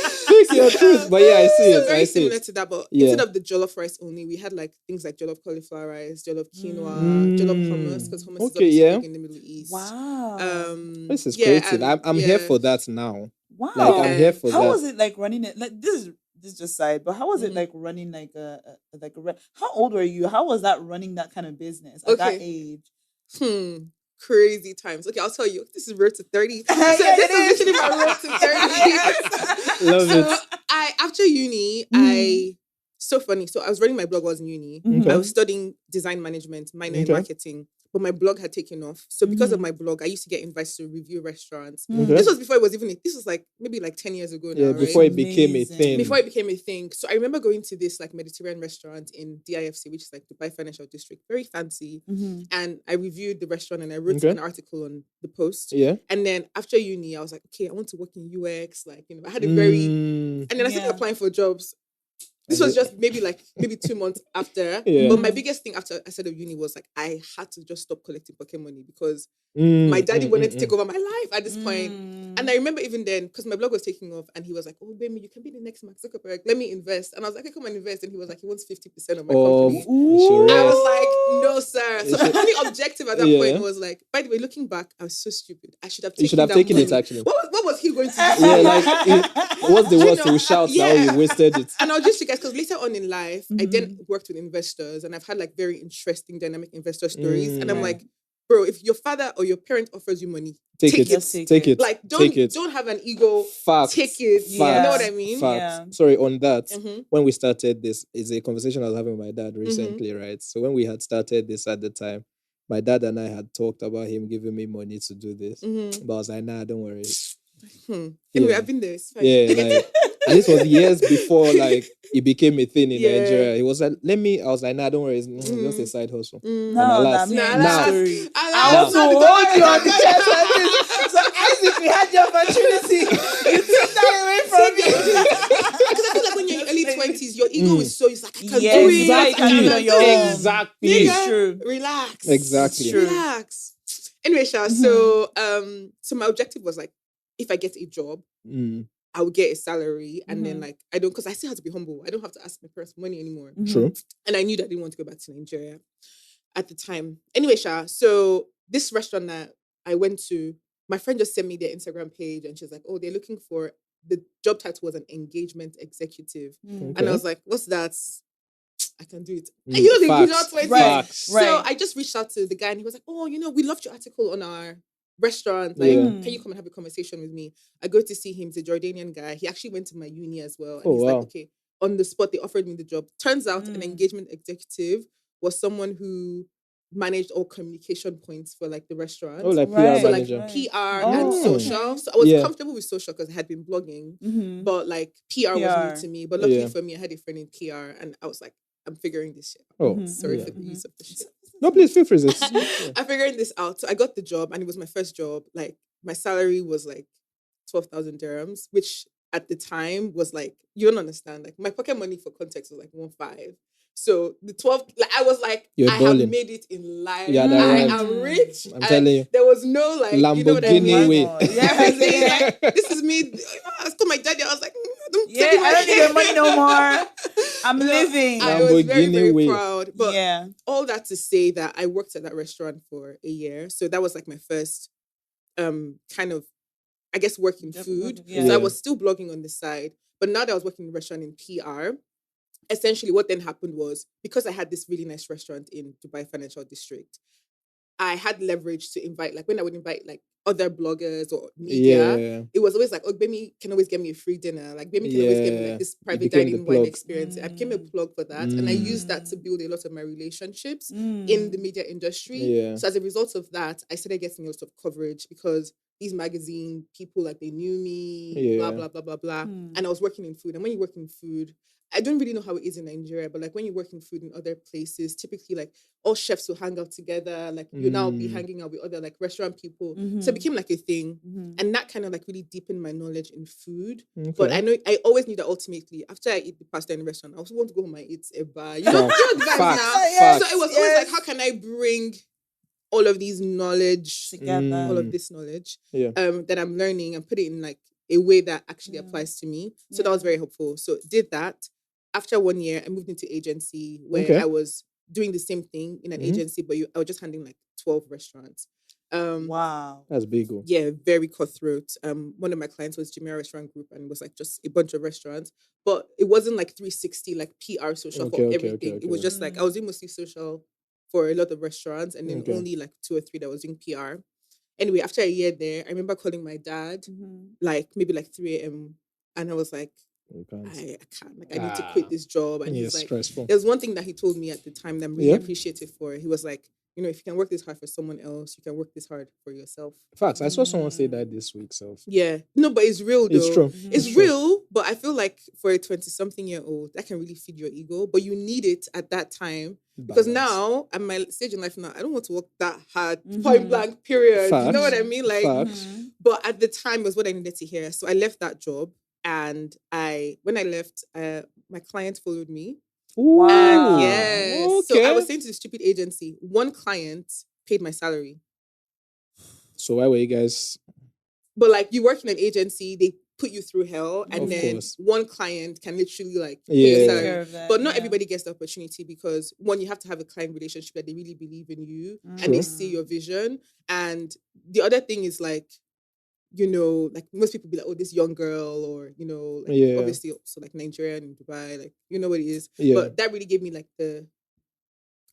Speak your truth. But yeah, I see it. Very similar to that, but instead of the jollof rice only, we had like things like jollof cauliflower rice, jollof quinoa, jollof hummus, because hummus is obviously big in the Middle East. Wow. This is creative. I'm here for that now. Wow. Like, I'm here for that. How was it like running it? Like this is just side, but how was it like running like how old were you? How was that running that kind of business at that age? Crazy times. Okay, I'll tell you. This is road to 30. So this is literally my road to 30. Love it. After uni, so funny. So I was running my blog while I was in uni. I was studying design management, minor in marketing. But my blog had taken off. So because of my blog, I used to get invites to review restaurants. This was before it was this was like maybe like 10 years ago now, yeah, before it became a thing. Before it became a thing. So I remember going to this like Mediterranean restaurant in DIFC, which is like Dubai Financial District, very fancy. And I reviewed the restaurant and I wrote an article on the post. Yeah. And then after uni, I was like, okay, I want to work in UX. Like, you know, I had a very... And then I started applying for jobs. This was just maybe 2 months after. Yeah. But my biggest thing after I started uni was like, I had to just stop collecting pocket money because my daddy wanted to take over my life at this point. And I remember even then, because my blog was taking off and he was like, oh, Gbemi, you can be the next Mark Zuckerberg. Let me invest. And I was like, okay, come and invest. And he was like, he wants 50% of my company. I was like, no, sir. So my only objective at that point was like, by the way, looking back, I was so stupid. I should have taken it actually. What was he going to do? Yeah, like, what's the worst? He will shout now you wasted it. And I'll just you guys, because later on in life, I then worked with investors and I've had like very interesting dynamic investor stories. And I'm like, bro, if your father or your parent offers you money, take it. Like, don't have an ego. Facts. Take it. Facts. You know what I mean? Facts. Yeah. Sorry, on that, when we started this, is a conversation I was having with my dad recently, right? So when we had started this at the time, my dad and I had talked about him giving me money to do this. But I was like, nah, don't worry. Anyway, I've been there. It's fine. Yeah, like, and this was years before like it became a thing in Nigeria. He was like, I was like, nah, don't worry, it's just a side hustle. Now I want to hold you on the chest like this. So Isaac, we had the opportunity. You took that away from me. Because I feel like when you're in your early 20s, your ego is so, it's like, I can do it. Exactly. Nigga, True. Relax. Exactly. Relax. Anyway, Sha, so my objective was like, if I get a job, I would get a salary, and then like because I still have to be humble. I don't have to ask my parents for money anymore. True. And I knew that I didn't want to go back to Nigeria at the time. Anyway, Sha, so this restaurant that I went to, my friend just sent me their Instagram page, and she's like, "Oh, they're looking for the job title was an engagement executive," and I was like, "What's that?" I can do it. And you know, Right. So I just reached out to the guy, and he was like, "Oh, you know, we loved your article on our restaurant. Like, can you come and have a conversation with me?" I go to see him. He's a Jordanian guy. He actually went to my uni as well. And he's like, okay, on the spot, they offered me the job. Turns out an engagement executive was someone who managed all communication points for like the restaurant. Oh, like PR so manager. like PR and social. So I was comfortable with social because I had been blogging. But like PR was new to me. But luckily for me, I had a friend in PR and I was like, I'm figuring this shit out. Sorry for the use of the shit. No, please feel free. I'm figuring this out. So I got the job and it was my first job. Like my salary was like 12,000 dirhams, which at the time was like, you don't understand. Like my pocket money for context was like 1.5. So the 12, like I was like, You're I balling. have made it in life. Yeah, I right. am rich. I'm telling you. There was no like Lamborghini you know what I mean? way. Everything. Like, this is me. I told my daddy, I was like, don't tell me I don't need your money no more. I'm living. I was very, very way. proud. But all that to say that I worked at that restaurant for a year. So that was like my first kind of, I guess, working food. Yeah. So I was still blogging on the side. But now that I was working in a restaurant in PR, essentially what then happened was, because I had this really nice restaurant in Dubai Financial District, I had leverage to invite, like when I would invite like other bloggers or media, it was always like, oh, Gbemi can always get me a free dinner. Like Gbemi can always get me like this private dining wine experience. I became a plug for that. And I used that to build a lot of my relationships in the media industry. So as a result of that, I started getting a lot of coverage because these magazine people, like they knew me, blah, blah, blah, blah, blah. And I was working in food. And when you work in food, I don't really know how it is in Nigeria, but like when you work in food in other places, typically like all chefs will hang out together. Like you now be hanging out with other like restaurant people. So it became like a thing. And that kind of like really deepened my knowledge in food. Okay. But I always knew that ultimately after I eat the pasta in the restaurant, I also want to go home and eat a bar. You know the vibes now. Yes, so it was always like, how can I bring all of these knowledge together, all of this knowledge that I'm learning and put it in like a way that actually applies to me. So that was very helpful. So did that. After 1 year, I moved into agency where I was doing the same thing in an agency, but I was just handling like 12 restaurants. Wow. That's big. Yeah, very cutthroat. One of my clients was Jimmy Restaurant Group and it was like just a bunch of restaurants, but it wasn't like 360, like PR social for everything. It was just like, I was doing mostly social for a lot of restaurants and then only like 2 or 3 that was doing PR. Anyway, after a year there, I remember calling my dad, like maybe like 3 a.m. And I was like, I can't. Like, I need to quit this job. And he's like, stressful. There's one thing that he told me at the time that I'm really appreciative for. He was like, you know, if you can work this hard for someone else, you can work this hard for yourself. Facts. I saw someone say that this week. So yeah, no, but it's real though. It's true. It's real, but I feel like for a 20-something-year-old, that can really feed your ego. But you need it at that time. Because now, at my stage in life now, I don't want to work that hard, point blank, period. Facts. You know what I mean? Like, but at the time, it was what I needed to hear. So I left that job. And when I left, my client followed me. Wow. And yes. So I was saying to the stupid agency, one client paid my salary. So why were you guys? But like you work in an agency, they put you through hell, and then one client can literally like pay your salary. But not everybody gets the opportunity because one, you have to have a client relationship that they really believe in you and they see your vision. And the other thing is like, you know, like most people be like, oh, this young girl, or, you know, like obviously also like Nigerian in Dubai, like, you know what it is. But that really gave me like the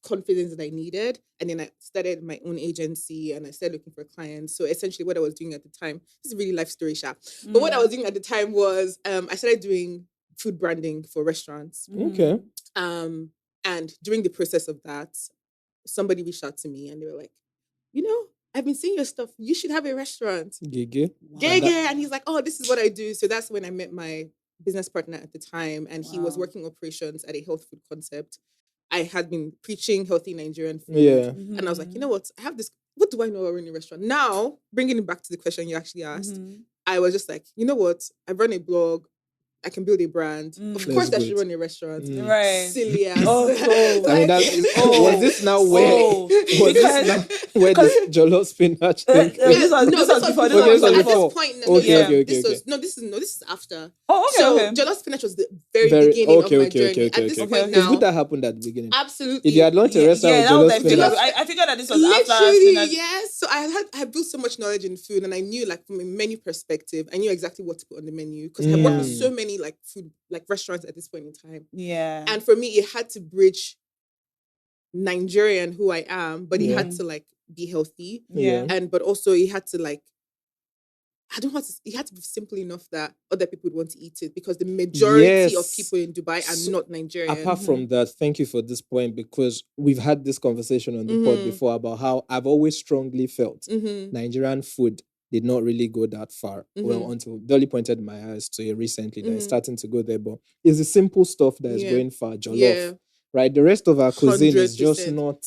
confidence that I needed. And then I started my own agency and I started looking for clients. So essentially what I was doing at the time, this is really life story sharp. But what I was doing at the time was I started doing food branding for restaurants. Okay. And during the process of that, somebody reached out to me and they were like, you know, I've been seeing your stuff. You should have a restaurant. Gege. And he's like, oh, this is what I do. So that's when I met my business partner at the time. And he was working operations at a health food concept. I had been preaching healthy Nigerian food. Yeah. And I was like, you know what? I have this. What do I know about running a restaurant? Now, bringing it back to the question you actually asked, I was just like, you know what? I run a blog. I can build a brand. Of course, I should run a restaurant. Right. Silly ass. I mean, was this now where this jollof spinach thing? This was before. At this point, okay. This is after. Oh, okay. So jollof spinach was the very beginning of my journey. At this point now, it's good that happened at the beginning. Absolutely. If you had launched a restaurant with jollof spinach, I figured that this was literally, after spinach. Yes. So I had built so much knowledge in food, and I knew, like, from a menu perspective, I knew exactly what to put on the menu because I worked with so many like food, like restaurants at this point in time. Yeah. And for me, it had to bridge Nigerian who I am, but it had to like be healthy. Yeah. But also it had to like, it had to be simple enough that other people would want to eat it because the majority of people in Dubai are not Nigerian. Apart from that, thank you for this point because we've had this conversation on the pod before about how I've always strongly felt Nigerian food did not really go that far. Well, until Dolly pointed my eyes to it recently that it's starting to go there. But it's the simple stuff that is going far. Jollof, right? The rest of our cuisine 100%. Is just not.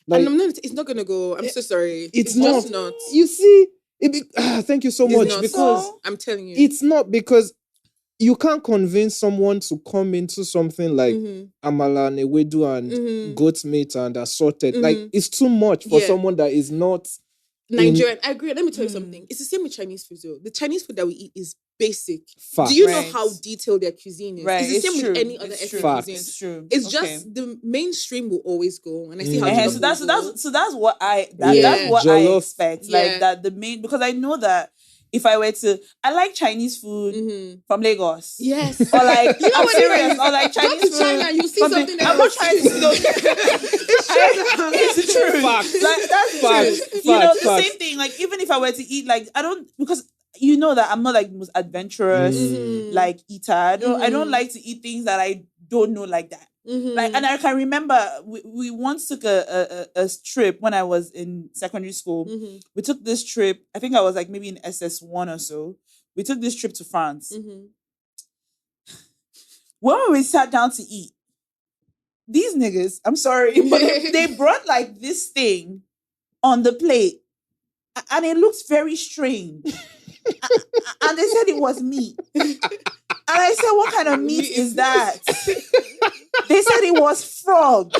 Like, and it's not going to go. I'm so sorry. It's just not. You see, thank you so much. Not. Because I'm telling you. It's not because you can't convince someone to come into something like amala and ewedu and goat meat and assorted. Like, it's too much for someone that is not Nigerian. I agree. Let me tell you something. It's the same with Chinese food, though. The Chinese food that we eat is basic. Fact. Do you know how detailed their cuisine is? Right. It's the same true. with any other ethnic cuisine. It's true. It's just the mainstream will always go, and I see how so that's what that's what I expect. Like that the main, because I know that if I were to, I like Chinese food from Lagos. Yes. Or like, you know I'm what serious. Or like Chinese food. China, you see something I'm not trying to it's the truth. Facts. Like, that's the truth. You know, the same thing. Like, even if I were to eat, like, I don't, because you know that I'm not like the most adventurous like eater. I don't like to eat things that I don't know like that. Like, and I can remember we once took a trip when I was in secondary school. We took this trip. I think I was like maybe in SS1 or so. We took this trip to France. When we sat down to eat, these niggas, I'm sorry, but they brought like this thing on the plate, and it looks very strange. And they said it was meat. And I said, what kind of meat is that? They said it was frog.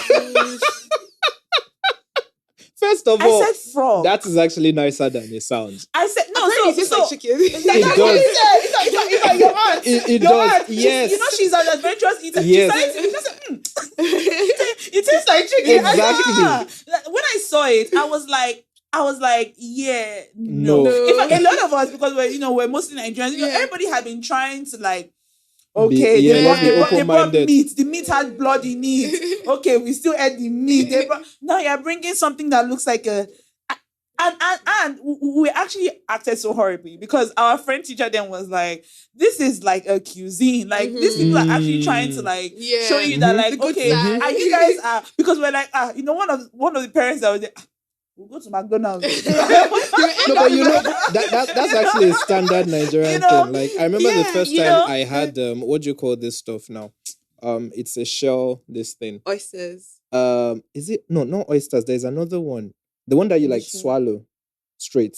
First of all, I said frog. That is actually nicer than it sounds. I said, no, so like chicken. It does. It's like your aunt. It your does. Aunt, yes. You know, she's an adventurous eater. Yes. It tastes like chicken. Exactly. When I saw it, I was like, yeah, no. A lot of us, because we're mostly Nigerians, everybody had been trying to like, okay, they brought meat. The meat had blood in it. Okay, we still ate the meat. Now you're bringing something that looks like a... And we actually acted so horribly because our French teacher then was like, this is like a cuisine. Like, these people are actually trying to like show you that like, okay, and you guys are... Because we're like, one of the parents that was there... We'll go to McDonald's. No, but that's actually a standard Nigerian thing. Like, I remember the first time I had what do you call this stuff now? It's a shell, this thing. Oysters. Is it? No, not oysters. There's another one. The one that you like swallow straight.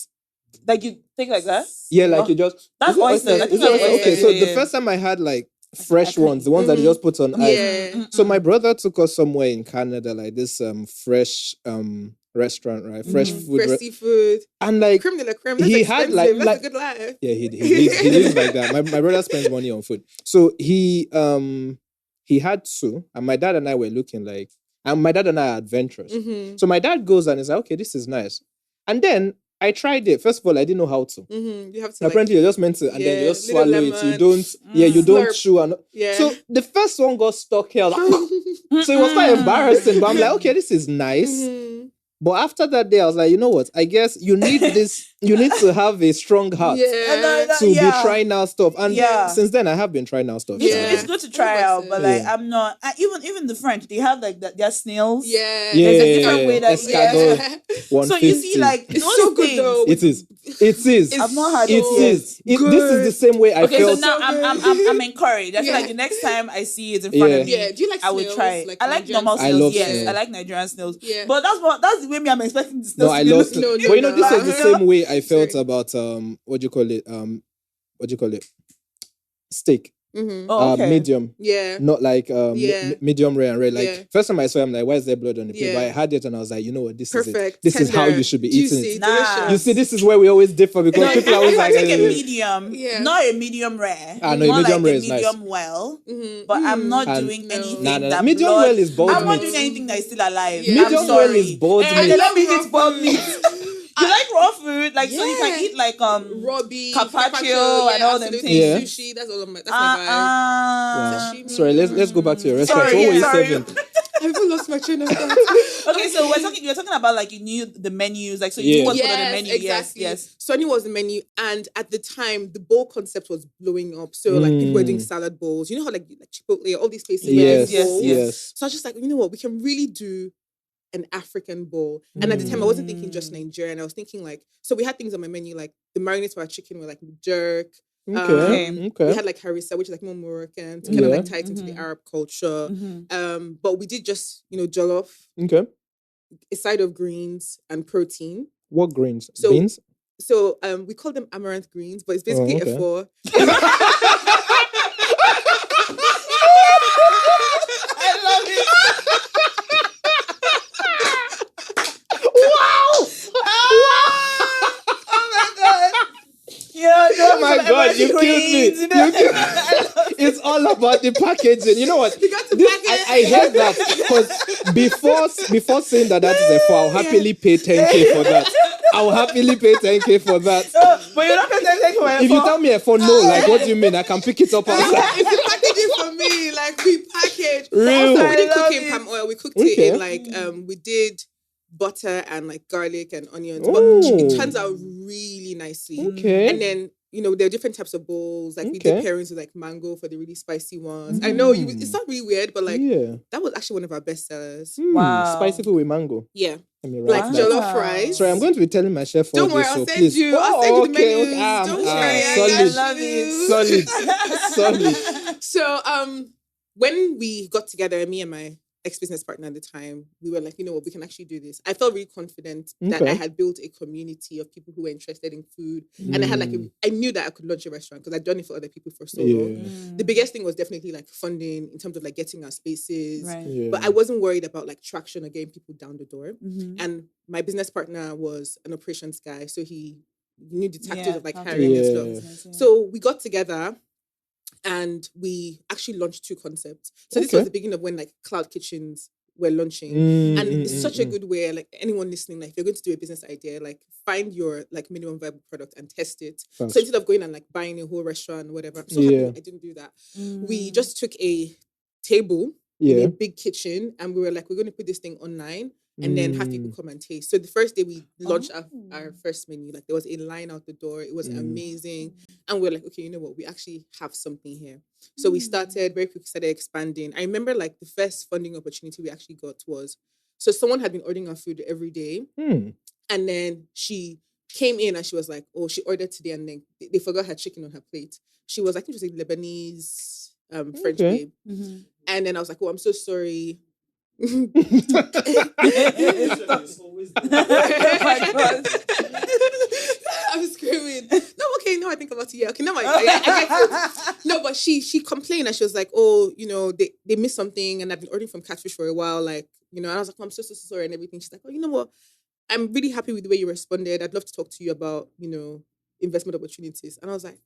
Like you think like that? Yeah, like you just... That's oysters. Okay, so the first time I had like fresh ones, the ones that you just put on ice. So my brother took us somewhere in Canada, like this fresh restaurant, right? Fresh food. Fresh seafood. And like creme de la creme. He had like that's a good life. Yeah, he lives like that. My brother spends money on food. So he had two, and my dad and I were looking like, and my dad and I are adventurous. So my dad goes and is like, okay, this is nice. And then I tried it. First of all, I didn't know how to. You have to. Apparently, you're just meant to, and then you just swallow it. You don't. You don't chew. And so the first one got stuck here. Like, so it was quite embarrassing. But I'm like, okay, this is nice. But after that day, I was like, you know what? I guess you need this. You need to have a strong heart to be trying out stuff. And since then, I have been trying out stuff. It's good to try out, but like I'm not. Even the French, they have like their snails. There's a different way that. So you see, like it's so good though. It is. I've not had it. This is the same way I felt. So now I'm encouraged. I feel like the next time I see it in front of me, do you like I would snails? try it. Like I like normal snails. I love snails. I like Nigerian snails. Yeah. But that's the way I'm expecting the snails. No, I love snails. But you know, this was the same way I felt about what do you call it? Steak. Medium. Not like medium rare and rare. Like first time I saw it, I'm like, why is there blood on the plate? But I had it and I was like, you know what, this is it. This is how you should be eating it. You see, this is where we always differ because people are always like, I take a medium, not a medium rare. No, a medium rare is nice. Medium well, but I'm not doing anything that medium well is boiled meat. I'm not doing anything that is still alive. Medium well is boiled meat. Let me eat boiled meat. You like raw food, like so you can eat like raw beef, carpaccio and all them things. Sushi, that's all of my. That's my vibe. Sorry, let's go back to your restaurant. Sorry. I even lost my train of thought. Okay, so you're talking about like you knew the menus, like so you knew what was on the menu. Exactly. Yes. So I knew what was the menu, and at the time the bowl concept was blowing up. So like people were doing salad bowls. You know how like Chipotle, all these places. Yes. So I was just like, you know what, we can really do an African bowl. And at the time, I wasn't thinking just Nigerian. I was thinking like, so we had things on my menu, like the marinated for our chicken were like jerk. We had like harissa, which is like more Moroccan, to kind of like tie it into the Arab culture. But we did just, jollof. Okay. A side of greens and protein. What greens? Beans? So we call them amaranth greens, but it's basically F4. my God, you killed me. You killed It's all about the packaging. You know what? I hate that because before saying that is a 4, I'll happily pay 10K for that. I'll happily pay 10K for that. But you're not going to take for If you tell me a 4, no, like what do you mean? I can pick it up outside. If you package it for me, like we package. Really? Also, we didn't cook it in palm oil. We cooked it in like we did butter and like garlic and onions, but it turns out really nicely. Okay. And then there are different types of bowls. Like we did pairings with like mango for the really spicy ones. I know it's not really weird, but like that was actually one of our best sellers. Wow. Spicy food with mango. Yeah. Like jollof rice. Sorry, I'm going to be telling my chef all Don't worry, this. I'll send you. I'll send you the menus. Don't worry, solid. I love it. Solid. So when we got together, me and my ex-business partner at the time, we were like, you know what, we can actually do this. I felt really confident that I had built a community of people who were interested in food. And I had I knew that I could launch a restaurant because I'd done it for other people for so long. The biggest thing was definitely like funding in terms of like getting our spaces. Right. Yeah. But I wasn't worried about like traction or getting people down the door. And my business partner was an operations guy. So he knew the tactics of like hiring and stuff. So we got together and we actually launched 2 concepts. So this was the beginning of when like cloud kitchens were launching. And it's such a good way, like anyone listening, like if you're going to do a business idea, like find your like minimum viable product and test it. So instead of going and like buying a whole restaurant or whatever, I'm so happy I didn't do that. We just took a table in a big kitchen and we were like, we're going to put this thing online and then have people come and taste. So the first day we launched our first menu, like there was a line out the door. It was amazing. And we were like, okay, you know what? We actually have something here. So we started very quickly, started expanding. I remember like the first funding opportunity we actually got was, so someone had been ordering our food every day. And then she came in and she was like, oh, she ordered today and then they forgot her chicken on her plate. She was, I think she was like Lebanese French babe. And then I was like, oh, I'm so sorry. Oh my God. I'm screaming. No, okay, now I think about it. Yeah, okay, now I get it. No, but she complained and she was like, oh, they missed something and I've been ordering from Catfish for a while. Like, and I was like, oh, I'm so sorry and everything. She's like, oh, you know what? I'm really happy with the way you responded. I'd love to talk to you about, investment opportunities. And I was like,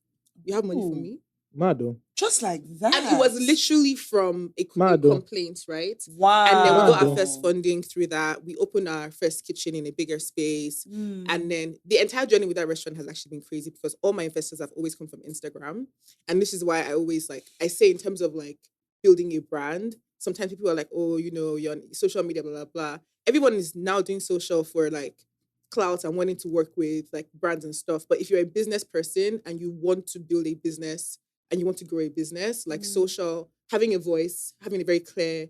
you have money for me? Mado. Just like that. And it was literally from a complaint, right? Wow. And then we got our first funding through that. We opened our first kitchen in a bigger space. And then the entire journey with that restaurant has actually been crazy because all my investors have always come from Instagram. And this is why I always I say in terms of like building a brand, sometimes people are like, oh, you're on social media, blah, blah, blah. Everyone is now doing social for like clout and wanting to work with like brands and stuff. But if you're a business person and you want to build a business and you want to grow a business, like social, having a voice, having a very clear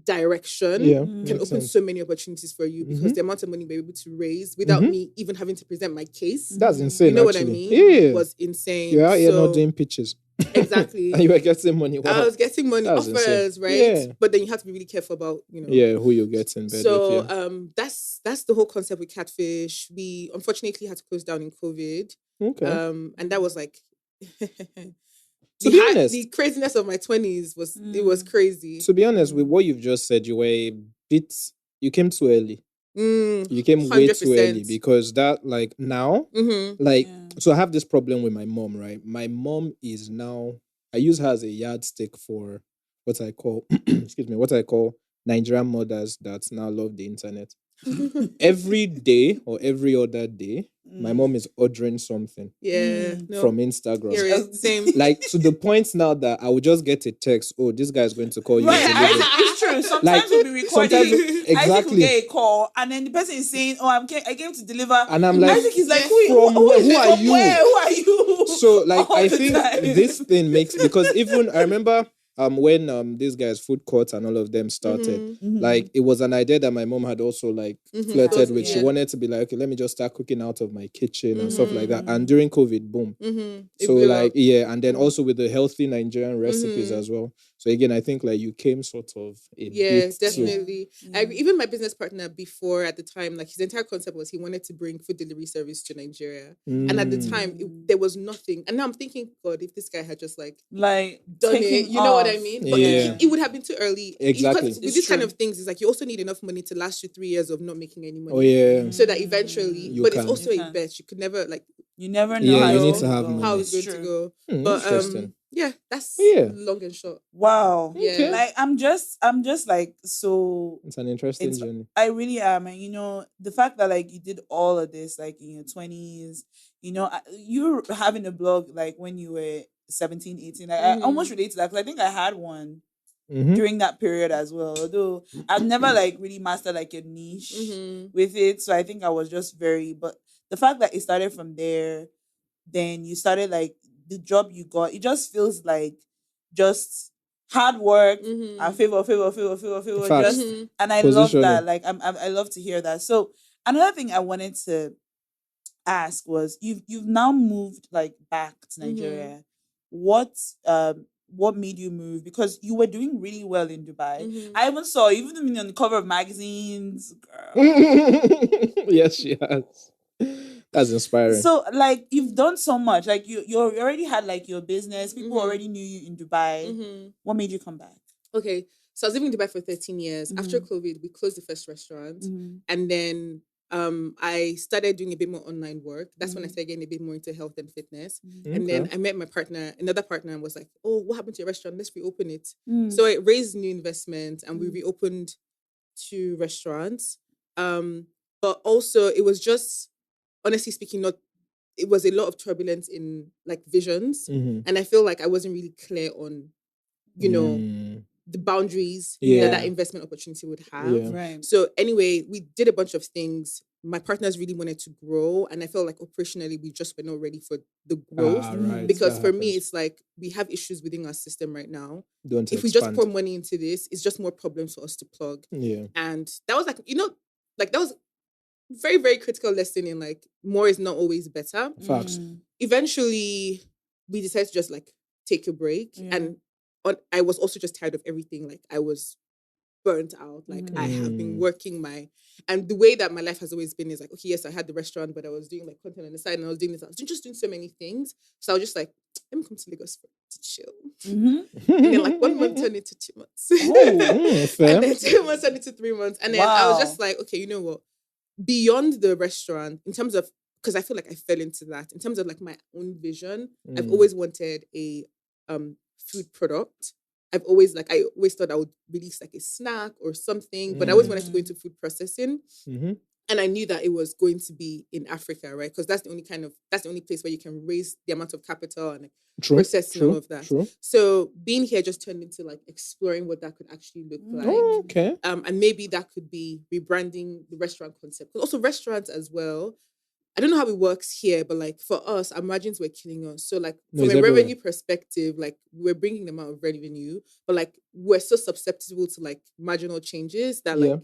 direction can open so many opportunities for you because the amount of money we're able to raise without me even having to present my case. That's insane. You know actually. What I mean? Yeah. It was insane. You're out here not doing pitches. Exactly. And you were getting money. Wow. I was getting money offers, right? Yeah. But then you have to be really careful about, who you get in bed with. So that's the whole concept with Catfish. We unfortunately had to close down in COVID. Okay. And that was like the craziness of my 20s was crazy. To be honest, with what you've just said, you came too early. You came 100%. Way too early because that now, so I have this problem with my mom, right? My mom is now, I use her as a yardstick for what I call, what I call Nigerian mothers that now love the internet. Every day or every other day, my mom is ordering something from Instagram. Same. Like to the point now that I would just get a text, oh, this guy is going to call you. Right, it's true. Sometimes we'll be recording. Exactly. Isaac will get a call and then the person is saying, oh, I came to deliver. And I'm like, Isaac is like, who are you? Who are you? So I think this thing makes, because even I remember when these guys food courts and all of them started, like it was an idea that my mom had also flirted with. She wanted to be like, okay, let me just start cooking out of my kitchen and stuff like that. And during COVID, boom. So and then also with the healthy Nigerian recipes as well. So again, I think you came sort of a bit definitely. Even my business partner before at the time, his entire concept was he wanted to bring food delivery service to Nigeria. And at the time, there was nothing. And now I'm thinking, God, if this guy had just done it, you know what I mean? But it would have been too early. Exactly. Because with these kind of things, it's like you also need enough money to last you 3 years of not making any money. So that eventually, it's also a bet. You could never You never know Yeah, how you it's need going to have go. money. how it's going to go. But Interesting. yeah, that's Yeah. long and short. Wow. Yeah. Like I'm just like, so It's an interesting journey. I really am. And the fact that like you did all of this like in your 20s, you're having a blog like when you were 17, 18. Like, I almost relate to that because I think I had one during that period as well. Although I've never like really mastered like a niche with it. So I think I was just but the fact that it started from there, then you started like the job you got, it just feels like just hard work and favor. Facts. Just and I love that. Like I love to hear that. So another thing I wanted to ask was you've now moved like back to Nigeria. What made you move? Because you were doing really well in Dubai. I even saw you even on the cover of magazines, girl. Yes, she has. That's inspiring. So like you've done so much. Like you already had like your business. People already knew you in Dubai. What made you come back? Okay. So I was living in Dubai for 13 years. After COVID, we closed the first restaurant. And then I started doing a bit more online work. That's when I started getting a bit more into health and fitness. And then I met my partner, another partner, and was like, oh, what happened to your restaurant? Let's reopen it. So it raised new investment and we reopened 2 restaurants. But also it was just, honestly speaking, it was a lot of turbulence in like visions. And I feel like I wasn't really clear on, the boundaries that investment opportunity would have. Yeah. Right. So anyway, we did a bunch of things. My partners really wanted to grow, and I felt like operationally we just were not ready for the growth. Right. Because for me, it's like we have issues within our system right now. If we just pour money into this, it's just more problems for us to plug. Yeah. And that was like, that was very, very critical lesson in like more is not always better. Facts. Eventually, we decided to just like take a break, and I was also just tired of everything. Like I was burnt out. Like I have been working and the way that my life has always been is like, okay, yes, I had the restaurant, but I was doing like content on the side and I was doing this. I was just doing so many things. So I was just like, let me come to Lagos to chill. And then like 1 month turned into 2 months. And then 2 months turned into 3 months. And then I was just like, okay, you know what? Beyond the restaurant, in terms of, because I feel like I fell into that, in terms of like my own vision, I've always wanted a food product. I always thought I would release like a snack or something, but I always wanted to go into food processing. And I knew that it was going to be in Africa, right? Because that's the only place where you can raise the amount of capital and process and all of that. So being here just turned into like exploring what that could actually look like. Okay. And maybe that could be rebranding the restaurant concept. But also restaurants as well. I don't know how it works here, but like for us, our margins were killing us. So like from a revenue perspective, like we're bringing them out of revenue, but like we're so susceptible to like marginal changes that like,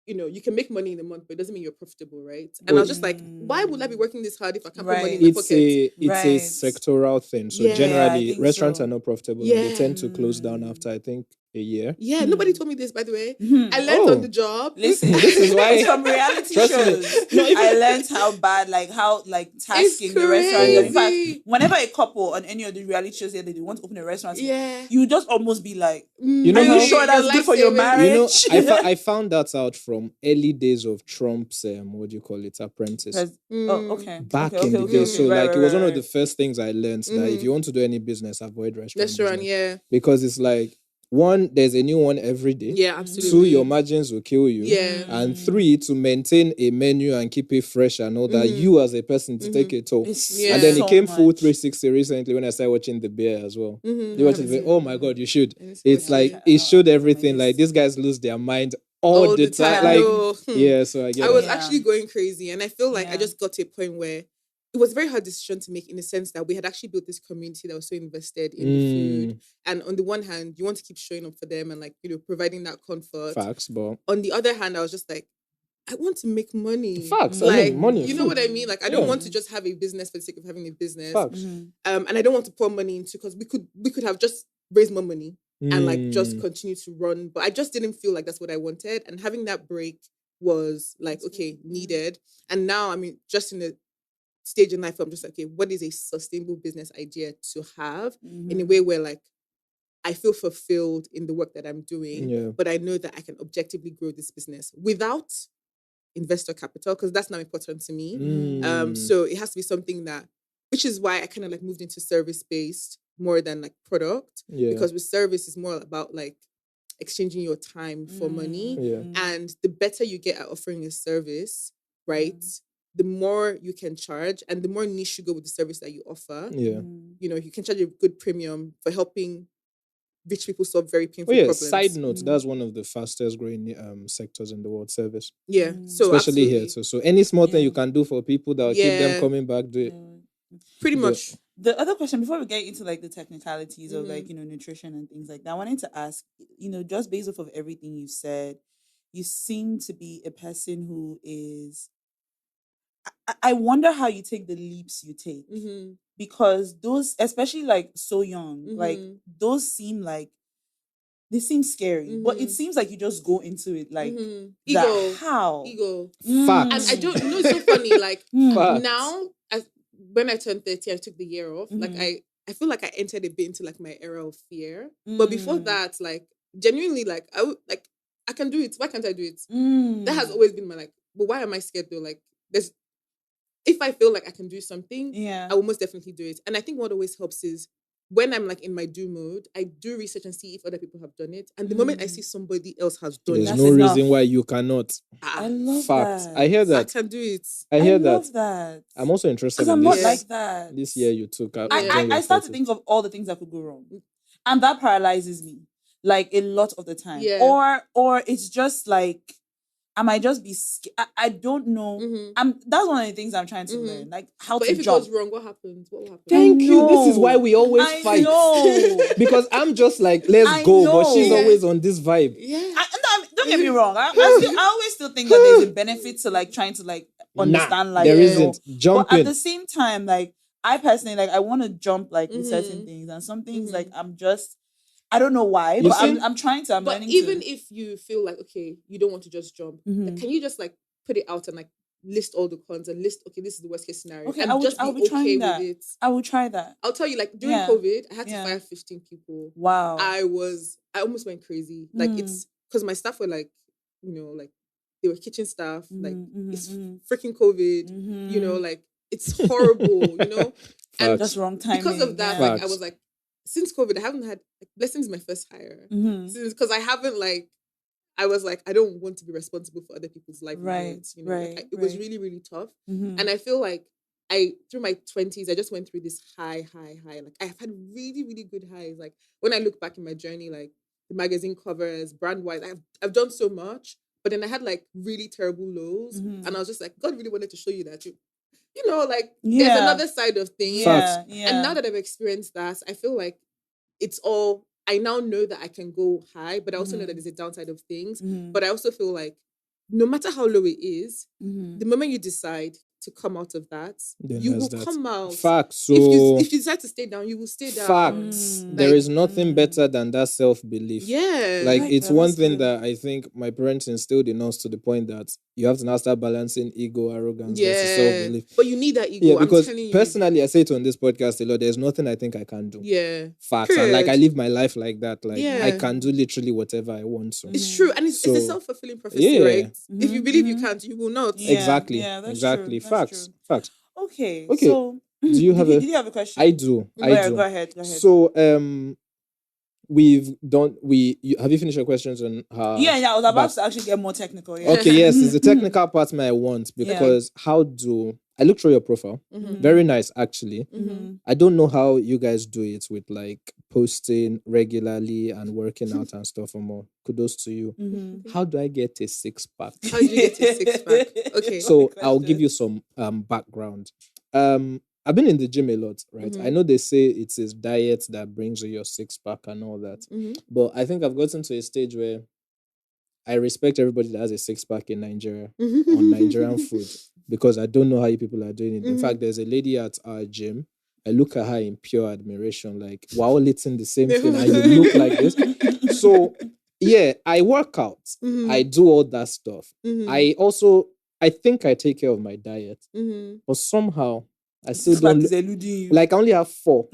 you can make money in a month, but it doesn't mean you're profitable, right? And I was just like, why would I be working this hard if I can't put money in my pocket? It's a sectoral thing. So generally, restaurants are not profitable. And they tend to close down after, I think, a year. Yeah, nobody told me this, by the way. I learned on the job. Listen, this is why it's from reality shows. I learned how bad, like how like tasking the restaurant. In fact, whenever a couple on any of the reality shows say that they want to open a restaurant, you just almost be like, are you sure that's good for your marriage? I found that out from early days of Trump's apprentice. Okay. Back in the day. So it was one of the first things I learned that if you want to do any business, avoid restaurant business. Because it's like, 1, there's a new one every day. Yeah, absolutely. 2, your margins will kill you. Yeah. And 3, to maintain a menu and keep it fresh and all that, you as a person to take it toll. And then it came full 360 recently when I started watching The Bear as well. You watch it, oh my God, you should. It's like, it showed everything. Like, these guys lose their mind all the time. Like, so I get I was actually going crazy. And I feel like I just got to a point where it was a very hard decision to make in the sense that we had actually built this community that was so invested in the food. And on the one hand, you want to keep showing up for them and like, providing that comfort. Facts, but on the other hand, I was just like, I want to make money. Facts, like, I mean, money. You know what I mean? Like, I don't want to just have a business for the sake of having a business. Facts. And I don't want to pour money into, because we could have just raised more money and like just continue to run. But I just didn't feel like that's what I wanted. And having that break was like, okay, needed. And now, I mean, just in the stage in life, I'm just like, okay, what is a sustainable business idea to have in a way where like I feel fulfilled in the work that I'm doing, but I know that I can objectively grow this business without investor capital, because that's now important to me. So it has to be something that which is why I kind of like moved into service-based more than like product. Because with service, it's more about like exchanging your time for money. And the better you get at offering a service, right? The more you can charge and the more niche you go with the service that you offer. You know, you can charge a good premium for helping rich people solve very painful problems. Side note, that's one of the fastest growing sectors in the world, service. So especially here too. So any small thing you can do for people that will keep them coming back, do it. Pretty much. The other question, before we get into like the technicalities of like, you know, nutrition and things like that, I wanted to ask, you know, just based off of everything you said, you seem to be a person who is, I wonder how you take the leaps you take. Because those, especially like so young, like those seem like, they seem scary, but it seems like you just go into it like ego. How? Ego. Facts. And I don't, you know, it's so funny. Like now, when I turned 30, I took the year off. Like I feel like I entered a bit into like my era of fear. But before that, like genuinely, like I can do it. Why can't I do it? That has always been my like. But why am I scared though? Like if I feel like I can do something, I will most definitely do it. And I think what always helps is when I'm like in my do mode, I do research and see if other people have done it. And the moment I see somebody else has done it, there's no reason why you cannot. I love Facts. that. I hear that. I can do it. I hear love that. I'm also interested because in I'm not this. like that. This year you took. I start to think of all the things that could go wrong, and that paralyzes me like a lot of the time. Or it's just like I might just be scared. I don't know. That's one of the things I'm trying to learn, like how to jump. But if it goes wrong, what happens? What will happen? Thank you. This is why we always fight. Because I'm just like, let's go, but she's always on this vibe. Don't get me wrong. I always still think that there's a benefit to like trying to like understand life. There isn't. Jump but in. At the same time, like I personally like I want to jump like with certain things, and some things like I don't know why, but I'm trying to. But even if you feel like, okay, you don't want to just jump, like, can you just like put it out and like list all the cons and list, okay, this is the worst case scenario. Okay, and I'll be trying that. With it. I will try that. I'll tell you, like during COVID, I had to fire 15 people. Wow. I almost went crazy. Like it's because my staff were like, you know, like they were kitchen staff. Like it's freaking COVID. You know, like it's horrible. You know, and just wrong timing. Because of that, like I was like, since COVID, I haven't had like, Blessing's my first hire. Because I haven't like, I was like, I don't want to be responsible for other people's livelihoods. You know, like, it was really, really tough. And I feel like through my 20s, I just went through this high. Like I've had really, really good highs. Like when I look back in my journey, like the magazine covers, brand wise, I've done so much. But then I had like really terrible lows, and I was just like, God really wanted to show you that you know, like there's another side of things. And now that I've experienced that, I feel like it's all, I now know that I can go high, but I also know that there's a downside of things. But I also feel like no matter how low it is, the moment you decide to come out of that, then you will come out. Facts. So if you decide to stay down, you will stay down. Facts. There is nothing better than that self-belief. Like it's one thing that I think my parents instilled in us to the point that you have to now start balancing ego, arrogance, versus self-belief. But you need that ego. Yeah, because personally, I say it on this podcast a lot. There's nothing I think I can do. Facts. And like I live my life like that. Like I can do literally whatever I want to. It's true, and it's a self-fulfilling prophecy, right? If you believe you can't, you will not. Exactly. Exactly. True. Facts. Okay. So do you have did you have a question? I do. Go ahead. So have you finished your questions on how? Yeah, I was about to actually get more technical. Okay, yes, it's the technical part I want, because how do I look through your profile? Very nice, actually. I don't know how you guys do it with like posting regularly and working out and stuff. And more kudos to you. How do I get a 6-pack? How do you get a 6-pack? Okay, so I'll give you some background. I've been in the gym a lot, right? I know they say it is diet that brings you your 6-pack and all that. But I think I've gotten to a stage where I respect everybody that has a 6-pack in Nigeria on Nigerian food, because I don't know how you people are doing it. In fact, there's a lady at our gym. I look at her in pure admiration, like we're all eating the same thing and you look like this. So yeah, I work out. I do all that stuff. I think I take care of my diet. But somehow I still don't like I only have 4,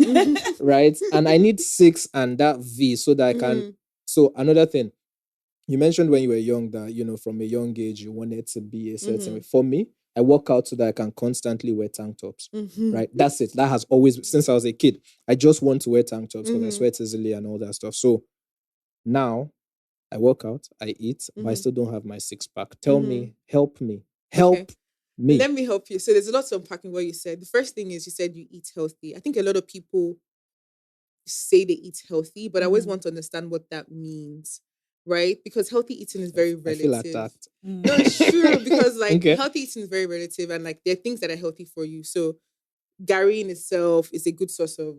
right? And I need 6 and that V so that I can. So another thing, you mentioned when you were young that, you know, from a young age you wanted to be a certain way. For me, I work out so that I can constantly wear tank tops. Right? That's it. That has always, since I was a kid, I just want to wear tank tops because I sweat easily and all that stuff. So now I work out, I eat, but I still don't have my 6-pack. Tell me, help me. Help me. Let me help you. So there's a lot to unpack in what you said. The first thing is you said you eat healthy. I think a lot of people say they eat healthy, but I always want to understand what that means, right? Because healthy eating is very relative. I feel attacked. No, it's true because healthy eating is very relative, and there are things that are healthy for you. So Gary in itself is a good source of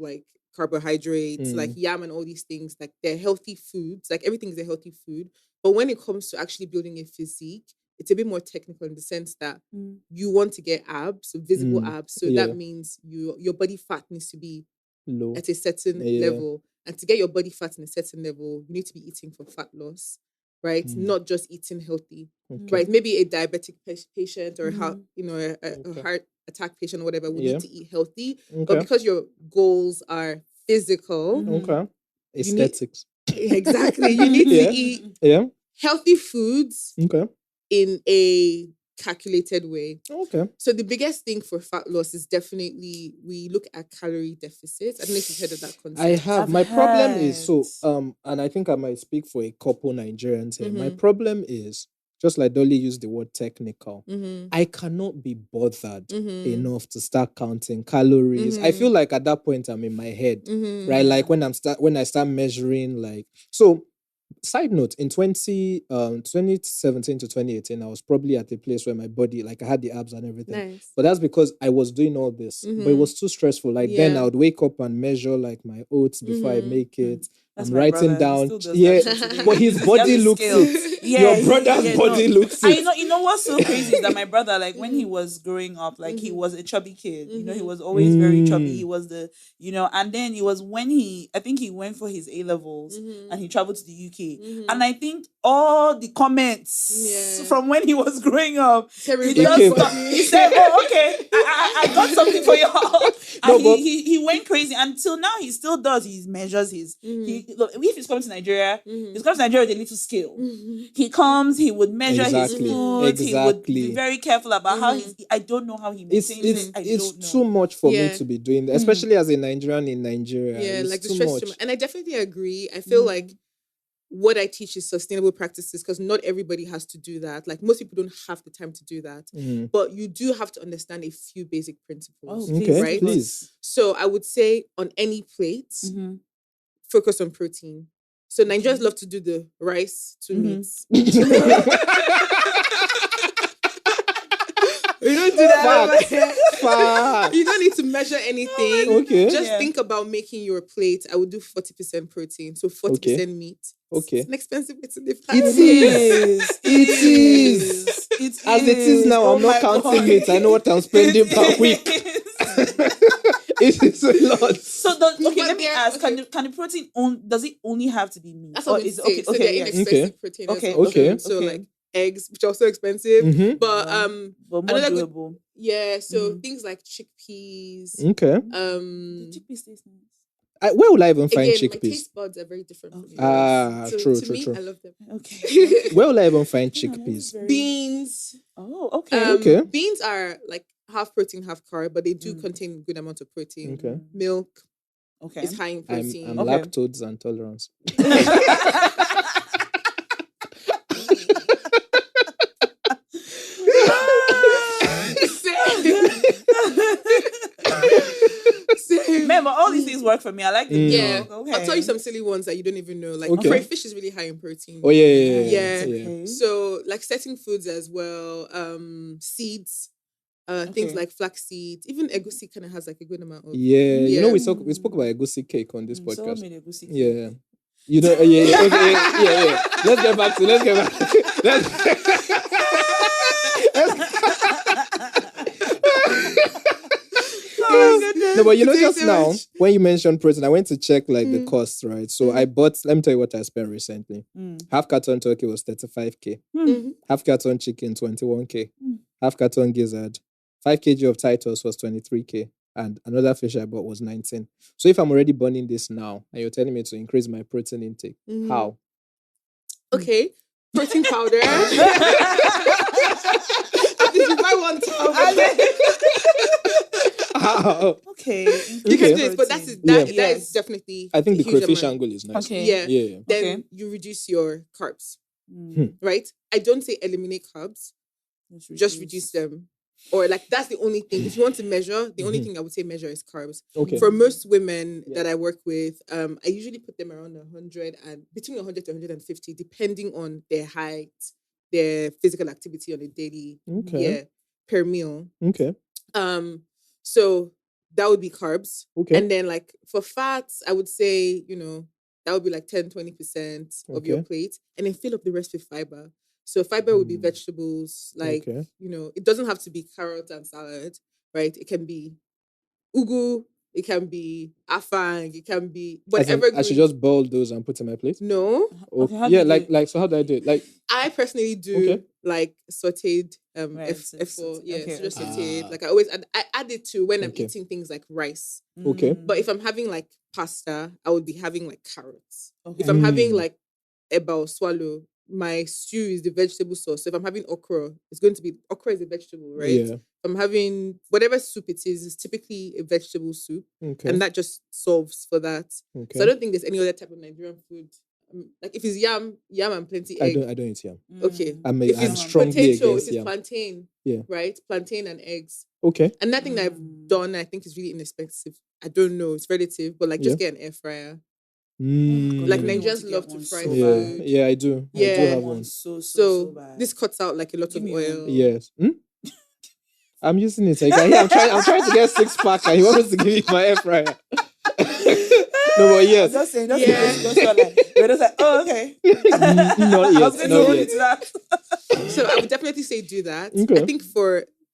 carbohydrates, like yam and all these things. Like they're healthy foods. Like everything is a healthy food. But when it comes to actually building a physique, it's a bit more technical in the sense that you want to get abs, visible abs. So that means your body fat needs to be low at a certain level. And to get your body fat in a certain level, you need to be eating for fat loss, right? Not just eating healthy, right? Maybe a diabetic patient or a heart attack patient or whatever will need to eat healthy. But because your goals are physical, aesthetics. Exactly. You need to eat healthy foods in a calculated way. So the biggest thing for fat loss is definitely we look at calorie deficits. I don't know if you've heard of that concept. I have. My problem is and I think I might speak for a couple Nigerians here. My problem is, just like Dolly used the word technical, I cannot be bothered enough to start counting calories. I feel like at that point I'm in my head, right? Like when I start measuring, so. Side note, in 2017 to 2018, I was probably at a place where my body, I had the abs and everything. Nice. But that's because I was doing all this. But it was too stressful. Then I would wake up and measure my oats before I make it. That's I'm my writing brother. down. But his body looks it. Yeah, your brother's body looks it. You know what's so crazy is that my brother, when he was growing up, he was a chubby kid. You know, he was always very chubby. He was and then it was when I think he went for his A-levels and he traveled to the UK. And I think all the comments from when he was growing up, he said, "Oh, okay, I got something for y'all." And he went crazy until now. He still does. He measures his. If he's coming to Nigeria, he's coming to Nigeria with a little scale. He comes, he would measure his food. He would be very careful about how he's. I don't know how he maintains it. It's too much for me to be doing that, especially as a Nigerian in Nigeria. Yeah, it's the stress much. too much. And I definitely agree. I feel like what I teach is sustainable practices because not everybody has to do that. Most people don't have the time to do that. But you do have to understand a few basic principles. Right? Please. So I would say on any plate, focus on protein. So Nigerians love to do the rice to meats. You don't do that. You don't need to measure anything. Just think about making your plate. I would do 40% protein. So 40% meat. It's an expensive way to live. It is. As it is now, I'm not counting meat. I know what I'm spending per week. It is a lot. So let me ask: Can the protein does it only have to be meat? That's what we say. So they're inexpensive protein. So eggs, which are also expensive, but more doable. So things like chickpeas. Chickpeas taste nice. Where will I even find chickpeas? My taste buds are very different from yours. True. I love them. Okay. Where will I even find chickpeas? Beans. Oh, okay. Beans are half protein, half carb, but they do contain good amount of protein. Milk is high in protein. I'm lactose intolerant. Remember, all these things work for me. I like the milk. Okay. I'll tell you some silly ones that you don't even know. Crayfish is really high in protein. Oh, yeah. Okay. So, certain foods as well. Seeds. Things like flax seeds, even egusi kind of has a good amount of. You know, we spoke about egusi cake on this podcast. Someone made egusi cake. Yeah, you know, yeah. Let's get back to. No, but just now when you mentioned protein, I went to check the costs, right? So I bought. Let me tell you what I spent recently. Half carton turkey was 35,000. Half carton chicken 21,000. Half carton gizzard. 5 kg of Titus was 23,000. And another fish I bought was 19. So if I'm already burning this now, and you're telling me to increase my protein intake, how? Okay, protein powder. if you buy one tub. Okay. You can do it, but that is definitely. I think the crayfish angle is nice. Okay. Yeah. Then you reduce your carbs. Right? I don't say eliminate carbs. Just reduce them. Or like that's the only thing. If you want to measure, the only thing I would say measure is carbs. Okay. For most women that I work with, I usually put them around 100 and between 100 to 150, depending on their height, their physical activity on a daily per meal. Okay. So that would be carbs. Okay. And then like for fats, I would say, that would be like 10-20% of your plate. And then fill up the rest with fiber. So fiber would be vegetables, like, it doesn't have to be carrot and salad, right? It can be ugu, it can be afang, it can be whatever. I should just boil those and put in my plate? No. Okay. So how do I do it? Like I personally do like sauteed so just sauteed. Like I add it to when I'm eating things like rice. Okay. But if I'm having like pasta, I would be having like carrots. If I'm having like eba or swallow, my stew is the vegetable sauce. So if I'm having okra, it's going to be okra is a vegetable, right? Yeah. If I'm having whatever soup it is, it's typically a vegetable soup. Okay. And that just solves for that. Okay. So I don't think there's any other type of Nigerian food. Like if it's yam and plenty egg. I don't eat yam. Okay. I'm strongly potato, against if it's yam. plantain, right? Plantain and eggs. Okay. And that thing that I've done, I think is really inexpensive. I don't know, it's relative, but like just get an air fryer. Like Nigerians love to fry food. Yeah, I do. Yeah. I do have one. So this cuts out like a lot of oil. Yes. I'm using it. Like, I'm trying to get 6-pack and he wants to give me my air fryer. No, but yes. Just saying, we're just like, oh, okay. Not yet. So I would definitely say do that. Okay. I think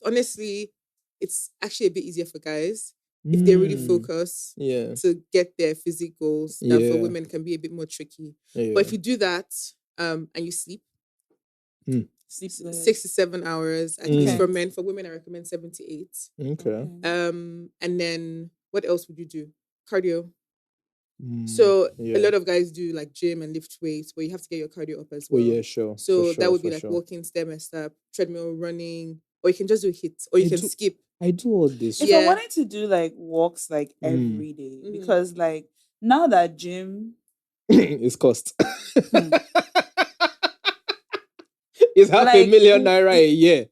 honestly, it's actually a bit easier for guys. If they really focus to get their physique goals, that for women can be a bit more tricky. Yeah. But if you do that and you sleep 6 to 7 hours, at least for men. For women, I recommend 7 to 8. Okay. And then what else would you do? Cardio. So a lot of guys do like gym and lift weights, but you have to get your cardio up as well. Oh yeah, sure. So that would be like walking, step, treadmill, running, or you can just do HIIT, or you can skip. I do all this. If I wanted to do like walks like every day, because like now that gym it's cost. It's $500,000 naira a year.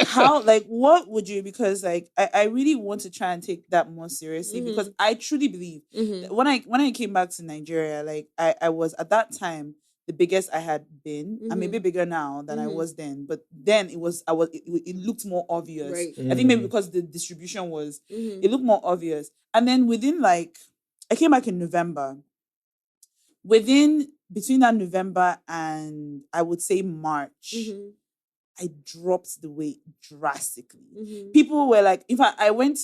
How, like, what would you, because like I really want to try and take that more seriously, because I truly believe that when I came back to Nigeria, like I was at that time the biggest I had been. I'm a bit bigger now than I was then, but then it looked more obvious. Right. I think maybe because the distribution was, it looked more obvious. And then within like, I came back in November. Between that November and I would say March, I dropped the weight drastically. People were like, in fact, I was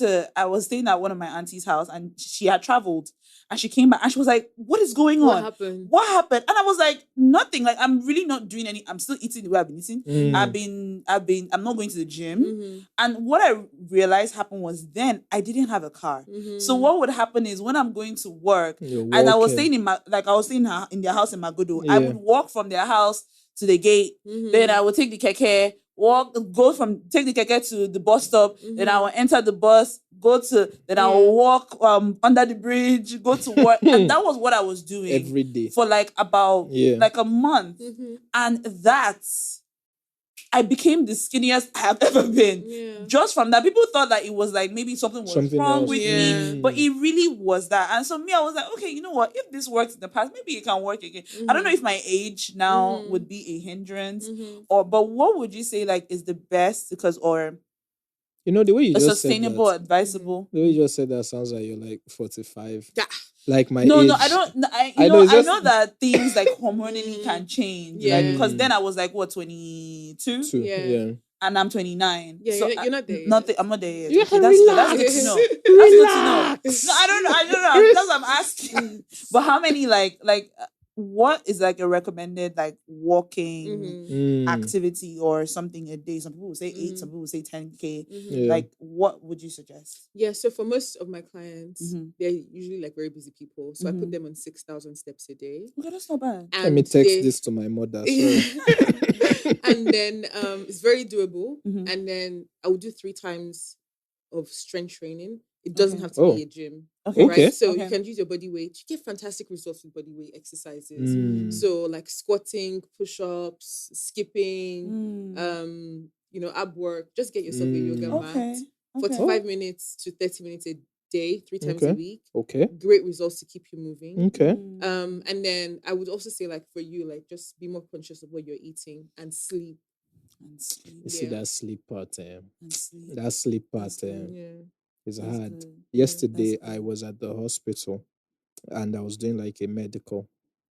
staying at one of my auntie's house and she had traveled and she came back and she was like, what is going on? What happened? And I was like, nothing. Like, I'm really not doing I'm still eating the way I've been eating. I'm not going to the gym. And what I realized happened was then I didn't have a car. So what would happen is when I'm going to work and I was staying in their house in Magodo, I would walk from their house to the gate, then I would take the keke, take the keke to the bus stop, then I will enter the bus, then I will walk under the bridge, go to work. And that was what I was doing every day for like about like a month. And I became the skinniest I have ever been. Just from that, people thought that it was like maybe something wrong with me, but it really was that. And so I was like, okay, you know what? If this worked in the past, maybe it can work again. I don't know if my age now would be a hindrance, but what would you say like is the best? You know, the way you just sustainable, said that, advisable. The way you just said that sounds like you're like 45. Yeah. Like my age. No, I don't. I know that things like hormonally can change. Yeah. Like, because then I was like, what, 22? Yeah. And I'm 29. Yeah, so you're not there yet. I'm not there yet. You okay, that's good to know. That's good to know. No, I don't know. That's what I'm asking. But how many like what is like a recommended like walking activity or something a day? Some people will say 8, some people will say 10K. Like, what would you suggest? Yeah, so for most of my clients, they're usually like very busy people. So I put them on 6,000 steps a day. Okay, that's not bad. Let me text this to my mother. Sorry. And then it's very doable. And then I will do 3 times of strength training. It doesn't have to be a gym. Okay. Right? So you can use your body weight. You get fantastic results with body weight exercises. So like squatting, push-ups, skipping, ab work. Just get yourself a yoga mat. 45 minutes to 30 minutes a day, 3 times a week. Okay. Great results to keep you moving. Okay. And then I would also say, like, for you, like, just be more conscious of what you're eating and sleep. You see that sleep part, that sleep part, is hard. Good. Yesterday, I was at the hospital and I was doing like a medical,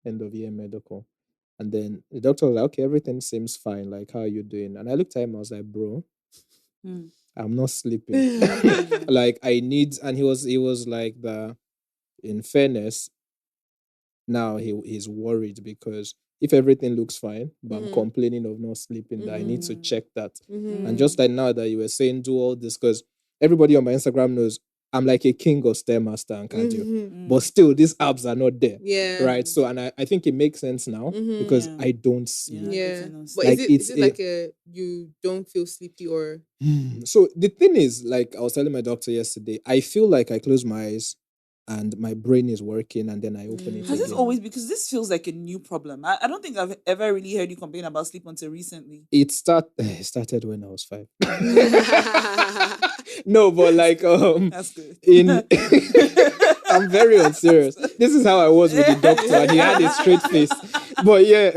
end of year medical. And then the doctor was like, okay, everything seems fine. Like, how are you doing? And I looked at him, I was like, bro, I'm not sleeping. Like, I need, and he was like, in fairness, now he's worried because if everything looks fine, but I'm complaining of not sleeping, that I need to check that. And just like now that you were saying, do all this, because everybody on my Instagram knows I'm like a king of Stairmaster and cardio. But still, these abs are not there. Yeah. Right? So, and I think it makes sense now because I don't sleep. Yeah. But like, is it like you don't feel sleepy or? So the thing is, like I was telling my doctor yesterday, I feel like I close my eyes and my brain is working and then I open it. Has this always, because this feels like a new problem. I don't think I've ever really heard you complain about sleep until recently. It started when I was 5. No, but like that's good. I'm very unserious. This is how I was with the doctor and he had a straight face. But yeah,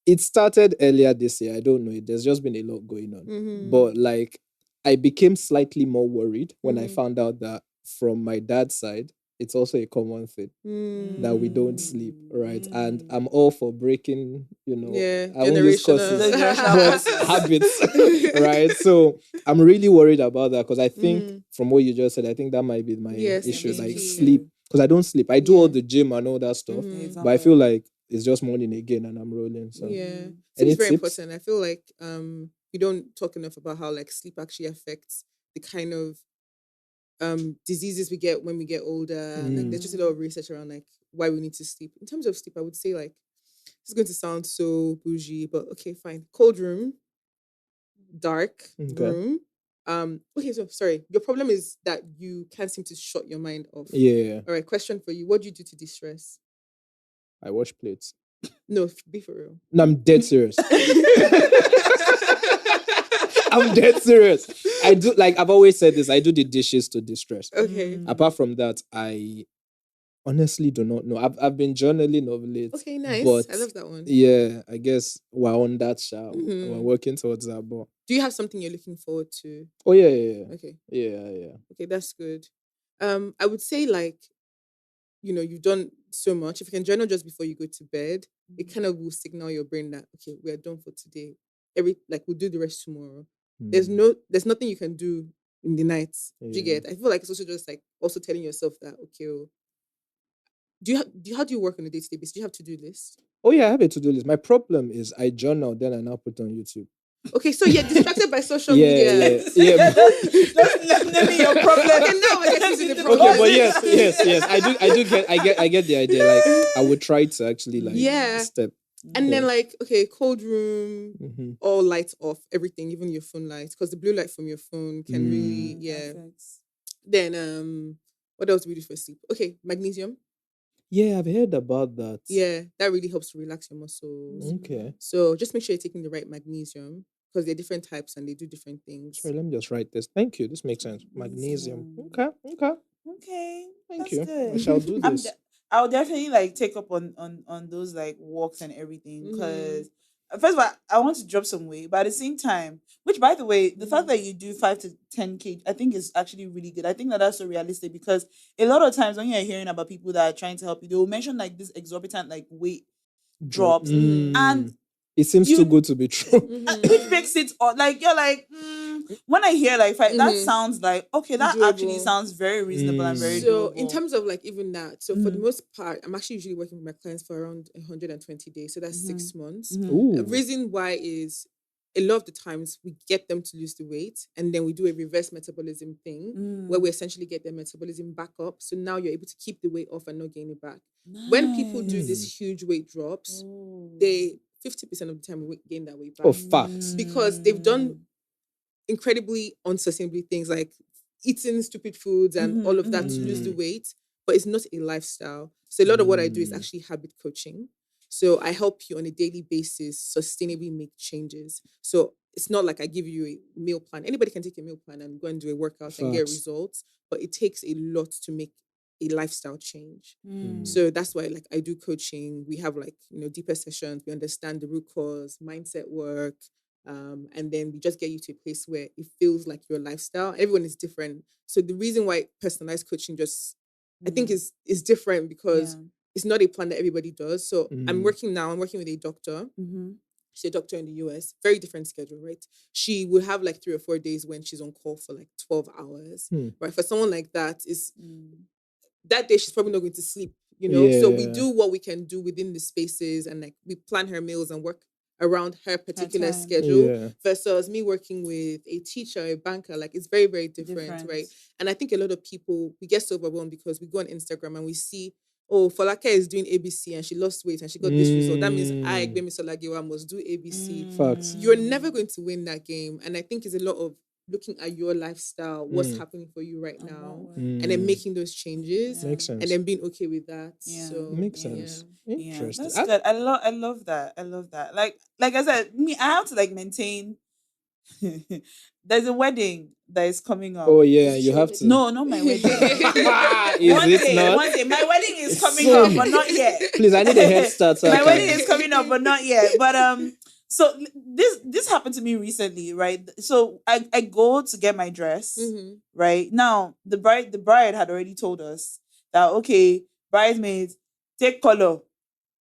it started earlier this year. I don't know. There's just been a lot going on. But like I became slightly more worried when I found out that from my dad's side, it's also a common thing that we don't sleep, right? And I'm all for breaking, I won't use curses, but habits, right? So I'm really worried about that because I think from what you just said, I think that might be my issue, like sleep, because I don't sleep. I do all the gym and all that stuff, but I feel like it's just morning again and I'm rolling. So it's very important. I feel like we don't talk enough about how like sleep actually affects the kind of diseases we get when we get older. Like, there's just a lot of research around like why we need to sleep. In terms of sleep, I would say like it's going to sound so bougie, but okay, fine. Cold room, dark room. Okay, so sorry. Your problem is that you can't seem to shut your mind off. Yeah. All right. Question for you: what do you do to distress? I wash plates. No, be for real. No, I'm dead serious. I'm dead serious. I do, like I've always said this, I do the dishes to distress. Okay. Apart from that, I honestly do not know. I've been journaling of late. Okay, nice. But I love that one. Yeah, I guess we're on that show. We're working towards that. But do you have something you're looking forward to? Oh yeah. Okay. Yeah. Okay, that's good. I would say like, you've done so much. If you can journal just before you go to bed, it kind of will signal your brain that okay, we are done for today. We'll do the rest tomorrow. There's nothing you can do in the night. Do you get? I feel like it's also just like also telling yourself that okay, how do you work on a day-to-day basis? Do you have to-do list? Oh yeah, I have a to-do list. My problem is I journal, then I now put on YouTube. Okay, so you're distracted by social media. Yeah. Let me your problem. Okay, now I get to the problem. Okay, but yes. I get the idea. Like I would try to actually step. And then like, okay, cold room, all lights off, everything, even your phone lights, because the blue light from your phone can really, perfect. Then what else do we do for sleep? Okay, magnesium. Yeah, I've heard about that. Yeah, that really helps to relax your muscles. Okay. So just make sure you're taking the right magnesium because they're different types and they do different things. Sorry, let me just write this. Thank you. This makes sense. Magnesium. Okay. Thank you. Good. I shall do this. I'll definitely take up on those walks and everything because first of all, I want to drop some weight, but at the same time, which by the way, the fact that you do 5 to 10K, I think is actually really good. I think that's so realistic because a lot of times when you're hearing about people that are trying to help you, they will mention this exorbitant weight drops and it seems too good to be true. Which makes it you're like, when I hear like that sounds like, okay, that doable. actually sounds very reasonable and very so doable. In terms of like even that, so for the most part, I'm actually usually working with my clients for around 120 days. So that's 6 months. The reason why is a lot of the times we get them to lose the weight and then we do a reverse metabolism thing where we essentially get their metabolism back up. So now you're able to keep the weight off and not gain it back. Nice. When people do these huge weight drops, they 50% of the time we gain that weight back. Oh, facts. Because they've done incredibly unsustainable things like eating stupid foods and all of that to lose the weight, but it's not a lifestyle. So a lot of what I do is actually habit coaching. So I help you on a daily basis sustainably make changes. So it's not like I give you a meal plan. Anybody can take a meal plan and go and do a workout and get results, but it takes a lot to make a lifestyle change. So that's why like I do coaching. We have like, deeper sessions. We understand the root cause, mindset work. And then we just get you to a place where it feels like your lifestyle. Everyone is different. So the reason why personalized coaching I think is different because it's not a plan that everybody does. So I'm working with a doctor. She's a doctor in the US. Very different schedule, right? She will have like 3 or 4 days when she's on call for like 12 hours. Right? For someone like that, that day she's probably not going to sleep, So we do what we can do within the spaces and like we plan her meals and work around her particular schedule versus me working with a teacher, a banker. Like it's very, very different, right? And I think a lot of people, we get so overwhelmed because we go on Instagram and we see, oh, Folake is doing ABC and she lost weight and she got this result. That means I, Gbemi Giwa, must do ABC. Facts. You're never going to win that game. And I think it's a lot of looking at your lifestyle, what's happening for you right now, and then making those changes. Makes sense. And then being okay with that. Yeah. So makes sense. Interesting. That's good. I love that. I love that. Like I said, I have to like maintain. There's a wedding that is coming up. Oh yeah, you have to. No, not my wedding. One day. My wedding is coming up, but not yet. Please, I need a head start. My wedding is coming up, but not yet. But so this happened to me recently, right? So I go to get my dress, right? Now the bride had already told us that, okay, bridesmaids, take color.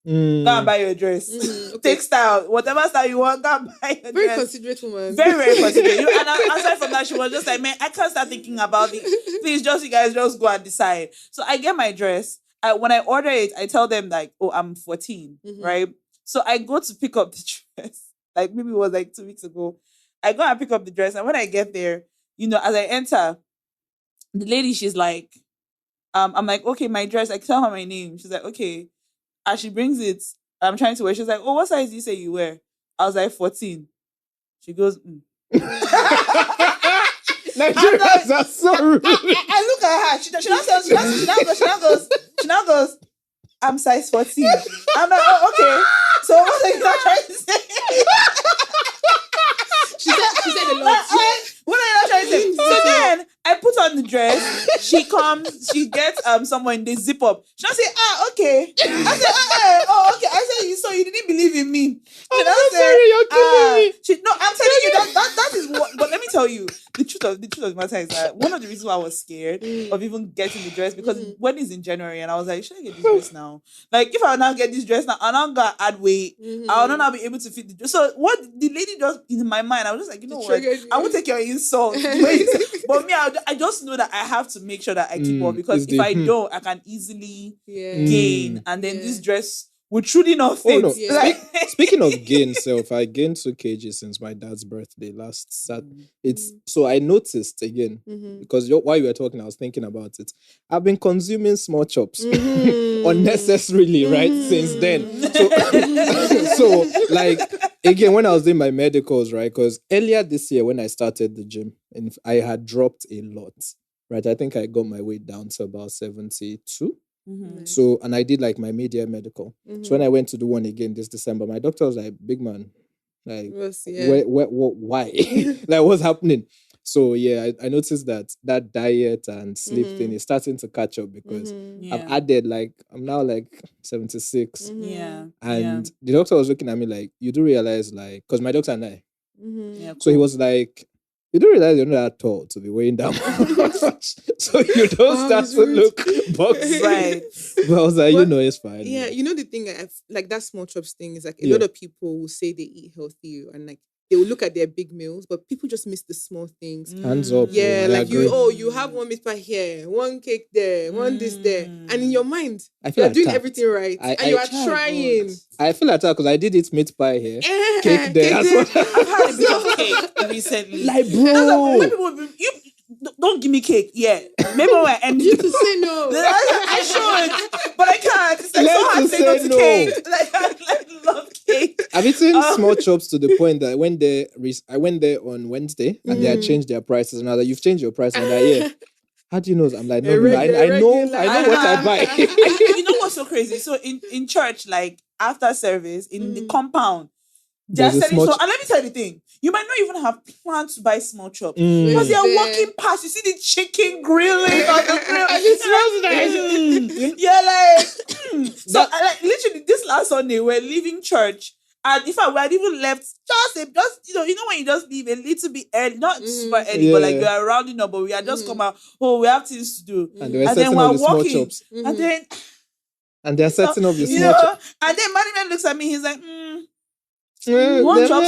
Go and buy your dress. Okay. Take style. Whatever style you want, go and buy your dress. Very considerate woman. Very, very considerate. And aside from that, she was just like, man, I can't start thinking about it. Please, you guys just go and decide. So I get my dress. When I order it, I tell them like, oh, I'm 14, right? So I go to pick up the dress. Like maybe it was like 2 weeks ago. I go and pick up the dress. And when I get there, as I enter, the lady, she's like, I'm like, okay, my dress. I tell her my name. She's like, okay. As she brings it, I'm trying to wear. She's like, oh, what size do you say you wear? I was like, 14. She goes, Nigerians are so rude. I look at her. She now goes, I'm size 14. I'm like, oh, okay. So what are you not trying to say? She said a lot. What are you not trying to say? So then I put on the dress. She comes. She gets someone in the zip up. She not say, okay. I said, oh, okay. I said, so you didn't believe in me. I'm so sorry, you're killing me. No, I'm telling you that is what. But let me tell you, the truth of the matter is that one of the reasons why I was scared of even getting the dress because wedding is in January, and I was like, should I get this dress now? Like, if I now get this dress now, and I'm gonna add weight, I will not be able to fit the dress. So what the lady just in my mind, I was just like, you know what? I won't take your insult. But me, I just know that I have to make sure that I keep up because if I don't, I can easily gain, and then this dress would truly not fit. Oh, no. Speaking of gain, I gained 2 kg since my dad's birthday last Saturday. So I noticed again because while you were talking, I was thinking about it. I've been consuming small chops unnecessarily, right? Since then. So like again, when I was doing my medicals, right? Because earlier this year when I started the gym, and I had dropped a lot, right? I think I got my weight down to about 72. So, and I did like my mid-year medical. So when I went to do one again this December, my doctor was like, big man, like, why? Like, what's happening? So yeah, I noticed that diet and sleep thing is starting to catch up because I've added I'm now like 76. And the doctor was looking at me like, you do realize like, because my doctor and I, so he was like, you don't realize you're not that tall to be weighing down much. So you don't start to look boxy. Right. But I was like, it's fine. Yeah, the thing, like that small chops thing is like a lot of people will say they eat healthy and like they will look at their big meals, but people just miss the small things. Hands up. Yeah, I like agree. you have one meat pie here, one cake there, one this there. And in your mind, I feel you're doing attacked. everything right. And you are trying. I feel attacked because I did eat meat pie here. Cake there. I've had a bit of cake recently. Like, bro. When people, you don't give me cake. Yeah. Maybe when I end You to say no. I should, but I can't. It's like so hard to say no to cake. Like, I love cake. I've eaten small chops to the point that I went there on Wednesday and they had changed their prices. And I was like, you've changed your price. And they're like, yeah. How do you know? I'm like, no, I know what I buy. You know what's so crazy? So in church, like after service, in the compound, they're selling and let me tell you the thing, you might not even have plans to buy small chops because they are walking past. You see the chicken grilling on the grill. It smells nice. You're like, so like literally this last Sunday we're leaving church. And in fact, we had even left just you know when you just leave a little bit early, not super early, but like we are rounding up, but we had just come out. Oh, we have things to do, and then we're walking, and they're setting up the small chops. And then management looks at me. He's like, one chop.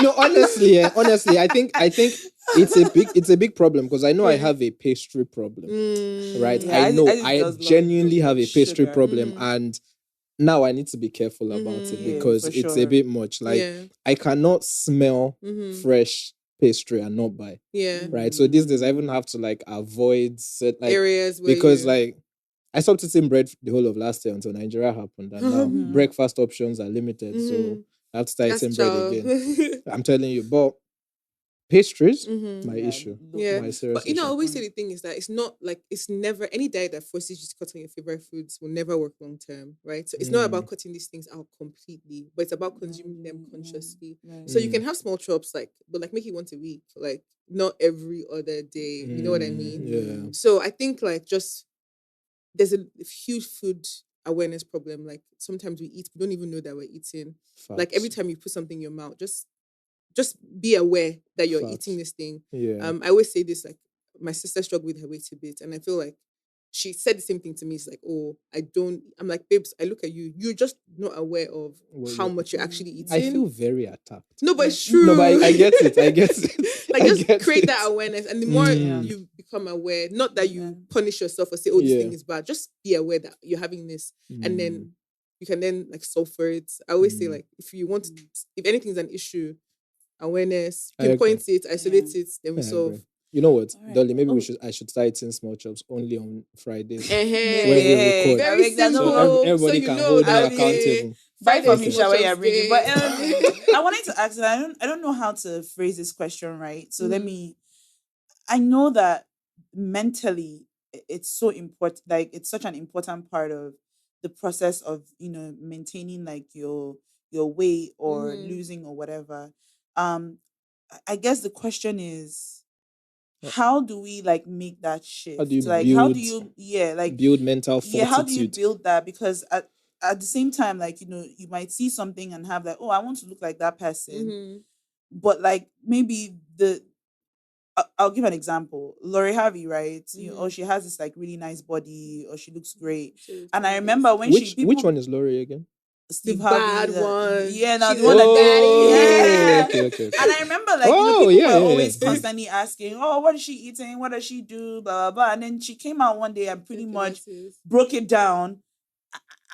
No, honestly, I think it's a big problem because I know I have a pastry problem, right? Yeah, I genuinely have a pastry problem, and now I need to be careful about it because it's a bit much. Like I cannot smell fresh pastry and not buy. Yeah. Right. So these days I even have to like avoid areas because like I stopped eating bread the whole of last year until Nigeria happened, and now breakfast options are limited. So I have to start eating bread again. I'm telling you, but pastries, my issue. Yeah. My serious but I issue. always say the thing is that it's never any diet that forces you to cut on your favorite foods will never work long term, right? So it's not about cutting these things out completely, but it's about consuming them consciously. Right. So you can have small chops, but make it once a week, like not every other day. You know what I mean? Yeah. So I think there's a huge food awareness problem. Like sometimes we don't even know that we're eating. Facts. Like every time you put something in your mouth, just be aware that you're eating this thing. Yeah. I always say this, like my sister struggled with her weight a bit, and I feel like she said the same thing to me. It's like, I'm like, babes, I look at you, you're just not aware of how much you're actually eating. I feel very attacked. No, but it's true. No, but I get it. Like just create that awareness, and the more you become aware, not that you punish yourself or say, this thing is bad, just be aware that you're having this, and then you can then like solve for it. I always say like if anything's an issue, awareness, pinpoint it, isolate it, then we solve. You know what, right. Dolly? Maybe I should start eating small chops only on Fridays when we record. Very simple. So everybody can hold them accountable. Buy from me, where you're bringing. But I wanted to ask, I don't know how to phrase this question right. So I know that mentally it's so important. Like it's such an important part of the process of maintaining like your weight or losing or whatever. I guess the question is, how do we like make that shift? How do you build mental fortitude? Yeah, how do you build that? Because at the same time, like you might see something and have like, I want to look like that person, but like maybe I'll give an example. Lori Harvey, right? She has this like really nice body, or she looks great. And I remember when which one is Lori again? Steve the Harvey, bad one. Yeah, now the one that daddy. Okay. And I remember like people were always constantly asking, what is she eating? What does she do? Blah, blah, blah. And then she came out one day and pretty much broke it down.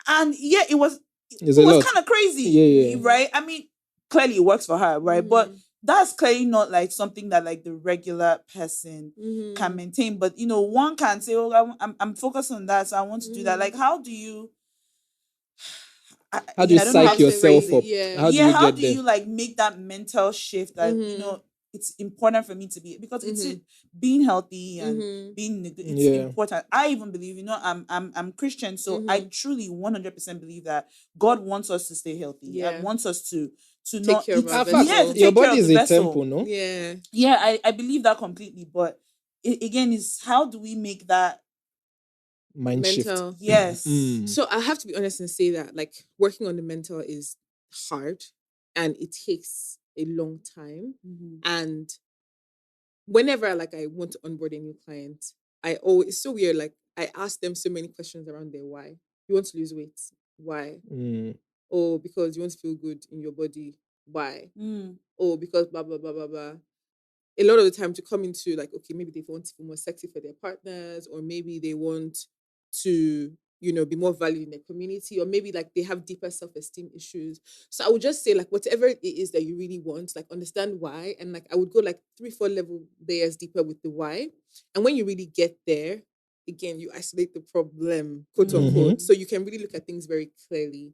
And it was kind of crazy, right? I mean, clearly it works for her, right? But that's clearly not like something that like the regular person can maintain. But one can say, I'm focused on that, so I want to do that. Like, how do you psych yourself up? How do you like make that mental shift that it's important for me to be, because it's being healthy and being it's important. I even believe I'm Christian, so I truly 100% believe that God wants us to stay healthy and wants us to take care of our vessel. Your body is a temple, no? I believe that completely, but again is how do we make that mental shift? Yes. So I have to be honest and say that like working on the mental is hard and it takes a long time. And whenever I want to onboard a new client, it's so weird. Like I ask them so many questions around their why. You want to lose weight? Why? Or because you want to feel good in your body? Why? Oh, because blah blah blah blah blah. A lot of the time to come into like, okay, maybe they want to feel more sexy for their partners, or maybe they want to, be more valued in their community, or maybe like they have deeper self-esteem issues. So I would just say like whatever it is that you really want, like understand why. And like I would go like 3-4 layers deeper with the why. And when you really get there, again, you isolate the problem, quote unquote. So you can really look at things very clearly.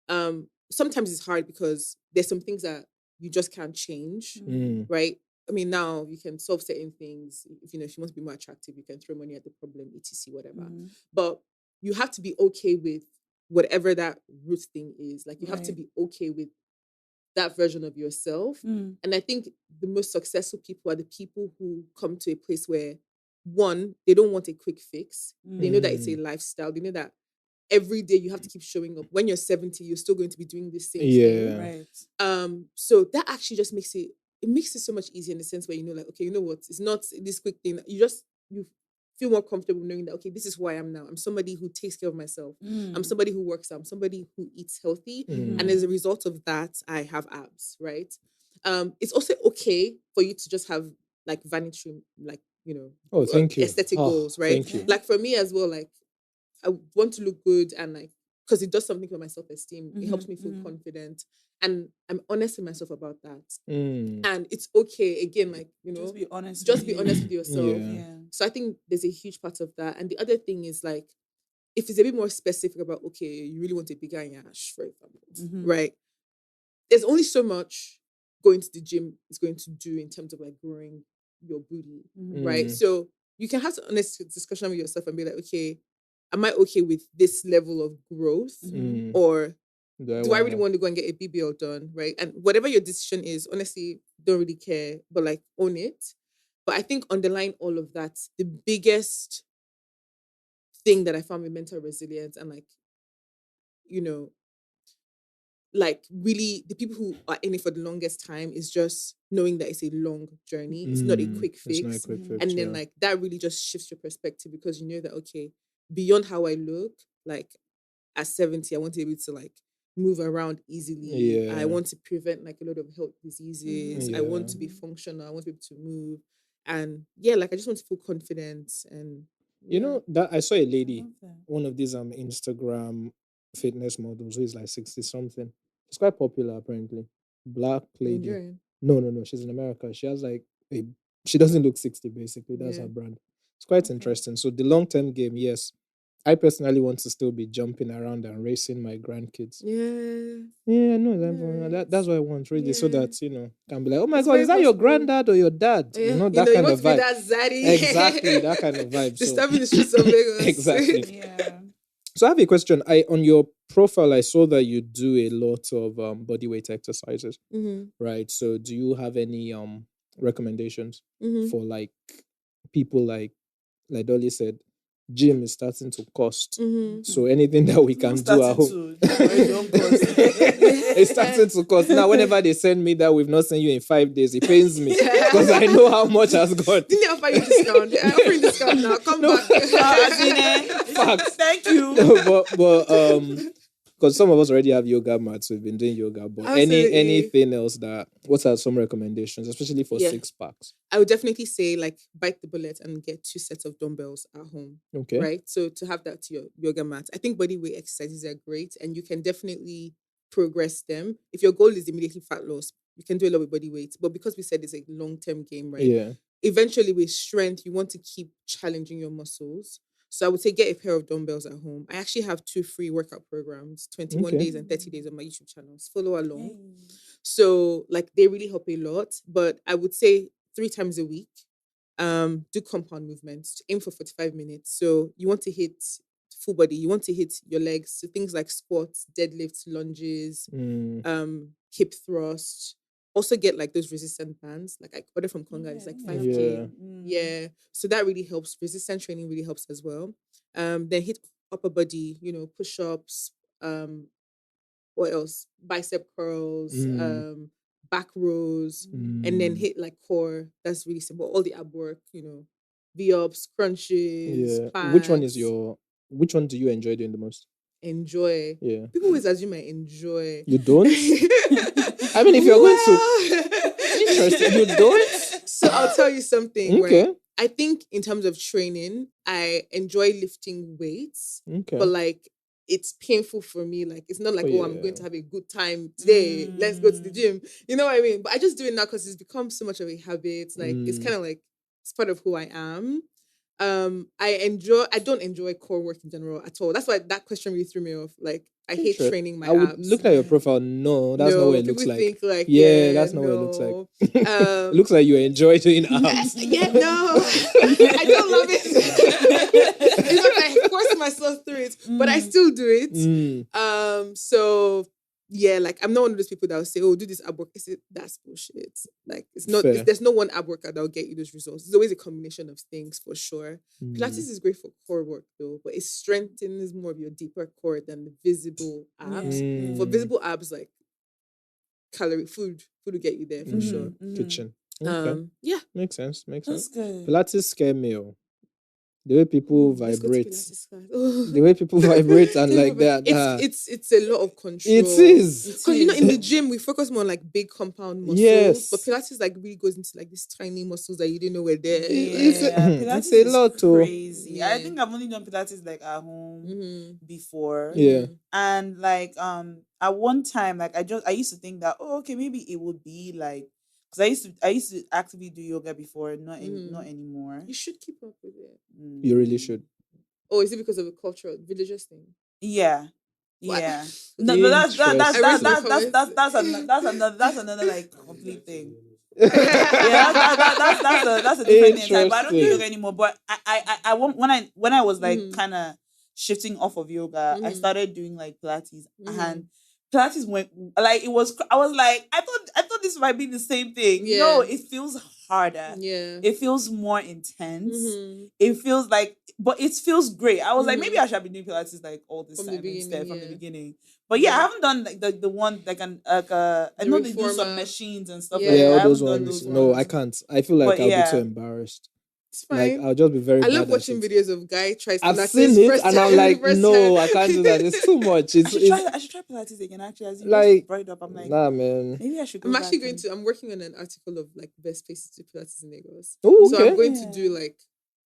Sometimes it's hard because there's some things that you just can't change, right? I mean, now you can solve certain things. If you want to be more attractive, you can throw money at the problem, etc., whatever. But you have to be okay with whatever that root thing is. Like you have to be okay with that version of yourself. And I think the most successful people are the people who come to a place where, one, they don't want a quick fix. They know that it's a lifestyle. They know that every day you have to keep showing up. When you're 70, you're still going to be doing the same thing. Right. So that actually just makes it so much easier in the sense where like, okay, you know what? It's not this quick thing. You feel more comfortable knowing that, okay, this is who I am now. I'm somebody who takes care of myself. I'm somebody who works out. I'm somebody who eats healthy. And as a result of that, I have abs, right? It's also okay for you to just have like vanity, like, thank you. aesthetic goals, right? Thank you. Like for me as well, like I want to look good and like, because it does something for my self-esteem. It helps me feel confident. And I'm honest with myself about that. And it's okay, again, like, just be honest. Be honest with yourself. Yeah. So I think there's a huge part of that. And the other thing is like, if it's a bit more specific about, okay, you really want a bigger yash, for example, right? There's only so much going to the gym is going to do in terms of like growing your booty, right? So you can have an honest discussion with yourself and be like, okay, am I okay with this level of growth? Or do I really want to go and get a BBL done, right? And whatever your decision is, honestly, don't really care, but like own it. But I think underlying all of that, the biggest thing that I found with mental resilience and like, like really the people who are in it for the longest time is just knowing that it's a long journey. It's not a quick fix. It's not a quick fix, and then like that really just shifts your perspective because you know that, okay, beyond how I look, like at 70, I want to be able to like move around easily. I want to prevent like a lot of health diseases. I want to be functional. I want to be able to move. And like I just want to feel confident. And you know that I saw a lady, one of these Instagram fitness models who is like 60 something. She's quite popular apparently. Black lady. Nigerian. No, she's in America. She has like she doesn't look 60 basically. That's her brand. It's quite interesting. So the long-term game, yes. I personally want to still be jumping around and racing my grandkids. Yeah, no, that's what I want really, so that can be like, oh my God, is that your granddad or your dad? Yeah. That kind of vibe. That zaddy. Exactly, that kind of vibe. Disturbing the streets of Lagos. Exactly. Yeah. So I have a question. On your profile, I saw that you do a lot of body weight exercises, right? So do you have any recommendations for like people like Dolly said? Gym is starting to cost. So anything that we can do at home. It's starting to cost. Now, whenever they send me that we've not seen you in 5 days, it pains me because I know how much has gone. Didn't they offer you discount? They're offering discount now. Come back. Facts. Thank you. No, but because some of us already have yoga mats, we've been doing yoga. But anything else what are some recommendations, especially for 6 packs? I would definitely say like bite the bullet and get 2 sets of dumbbells at home. Okay. Right? So to have that to your yoga mat. I think body weight exercises are great and you can definitely progress them. If your goal is immediately fat loss, you can do a lot with body weight. But because we said it's a long-term game, right? Yeah. Eventually with strength, you want to keep challenging your muscles. So I would say get a pair of dumbbells at home. I actually have 2 free workout programs, 21 days and 30 days on my YouTube channels. Follow along. So like they really help a lot. But I would say 3 times a week, do compound movements. Aim for 45 minutes. So you want to hit full body. You want to hit your legs. So things like squats, deadlifts, lunges, hip thrust. Also get like those resistant bands. Like I order from Conga, it's like 5K. Yeah. So that really helps. Resistance training really helps as well. Then hit upper body, push-ups, what else? Bicep curls, back rows, and then hit like core. That's really simple. All the ab work, V-ups, crunches, planks. Which one do you enjoy doing the most? enjoy. Yeah. People always assume I enjoy. You don't? I mean, if you're going to... Interesting. You don't? So I'll tell you something, Okay. right? I think in terms of training, I enjoy lifting weights. Okay. But like, it's painful for me. Like, it's not like, I'm going to have a good time today. Let's go to the gym. You know what I mean? But I just do it now because it's become so much of a habit. Like, it's kind of like, it's part of who I am. I don't enjoy core work in general at all. That's why that question really threw me off. Like, I hate training my I would abs. look at your profile. No, that's not what it looks like. Think like, that's not what it looks like. It looks like you enjoy doing abs. I don't love it. It's not like I force myself through it, but I still do it. So yeah, like I'm not one of those people that will say, "Oh, do this ab work." That's bullshit. Like it's not. There's no one ab workout that will get you those results. It's always a combination of things for sure. Pilates is great for core work though, but it strengthens more of your deeper core than the visible abs. For visible abs, like food will get you there for sure. Kitchen. Okay. Yeah, makes sense. That's good. Pilates scare me. The way people vibrate. The way people vibrate and like that. It's a lot of control. It is. Because in the gym we focus more on like big compound muscles. Yes. But Pilates like really goes into like these tiny muscles that you didn't know were there. Pilates it's a lot is crazy. Yeah. I think I've only done Pilates like at home before. Yeah. And like at one time, like I used to think that maybe it would be like, because I used to actively do yoga before, not anymore. You should keep up with it. You really should. Oh, is it because of a cultural religious thing? Yeah. What? Yeah. No, that's another like complete thing. That's a different thing. But I don't do yoga anymore. But I when I was like kind of shifting off of yoga, I started doing like Pilates and Pilates went like it was. I was like, I thought this might be the same thing. Yeah. No, it feels harder. Yeah, it feels more intense. It feels like, but it feels great. I was like, maybe I should have been doing Pilates like all this time instead from the beginning. But yeah, I haven't done like the one like I know they do some machines and stuff. Yeah, all those ones. No, I can't. I feel like I'll be too embarrarsed. It's fine. Like I'll just be very. I love watching videos of guy tries. I've seen it, and I'm like, no, I can't do that. It's too much. I should try Pilates again. Actually, as you like brought it up, I'm like, nah, man. Maybe I should. I'm actually going to. I'm working on an article of like best places to Pilates in Lagos. Oh, okay. So I'm going to do like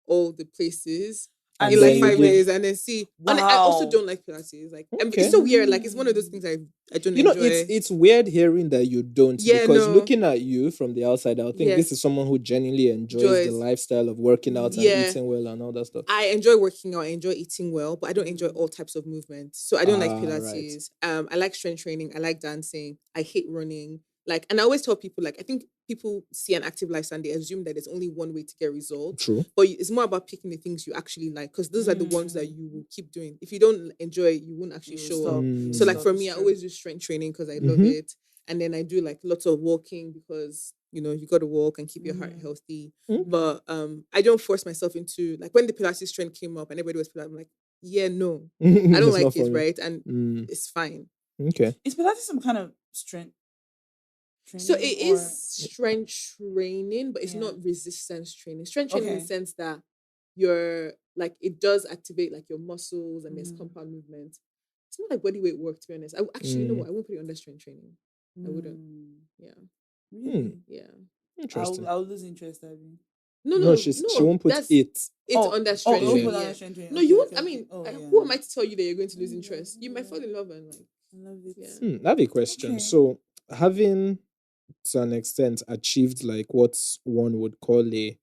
all the places. In like 5 days and then see. Wow. And I also don't like Pilates. Like it's so weird. Like it's one of those things I don't enjoy. It's weird hearing that you don't. Because looking at you from the outside, I think this is someone who genuinely enjoys the lifestyle of working out and eating well and all that stuff. I enjoy working out. I enjoy eating well, but I don't enjoy all types of movement. So I don't like Pilates. Right. I like strength training. I like dancing. I hate running. Like, and I always tell people, like, I think people see an active lifestyle and they assume that there's only one way to get results. True. But it's more about picking the things you actually like, because those are the ones that you will keep doing. If you don't enjoy it, you won't actually show up. So like for me, I always do strength training because I love it. And then I do like lots of walking because, you know, you got to walk and keep your heart healthy. But I don't force myself into, like when the Pilates trend came up and everybody was Pilates, I'm like, yeah, no, I don't like it, right? And it's fine. Okay. Is Pilates some kind of strength? So it is strength training, but it's not resistance training. Strength training in the sense that you're like, it does activate like your muscles and there's compound movement. It's not like body weight work, to be honest. I actually know what, I won't put it under strength training. I wouldn't. Yeah. Yeah. Interesting. I'll lose interest, I mean. No, she won't put it. It's under strength training. No, you won't. I mean, who am I to tell you that you're going to lose interest? You might fall in love and like. I love it. Yeah. I have a question. Okay. So having to an extent achieved like what one would call a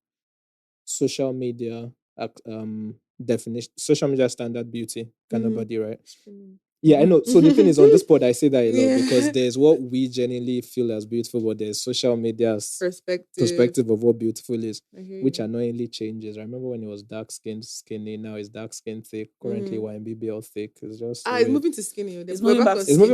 social media definition, social media standard beauty kind of body, right? Yeah, I know. So the thing is, on this pod, I say that a lot because there's what we genuinely feel as beautiful, but there's social media's perspective of what beautiful is, which annoyingly changes. I remember when it was dark skin, skinny. Now it's dark skin, thick. Currently, YMBBL thick. It's just it's moving to skinny. It's moving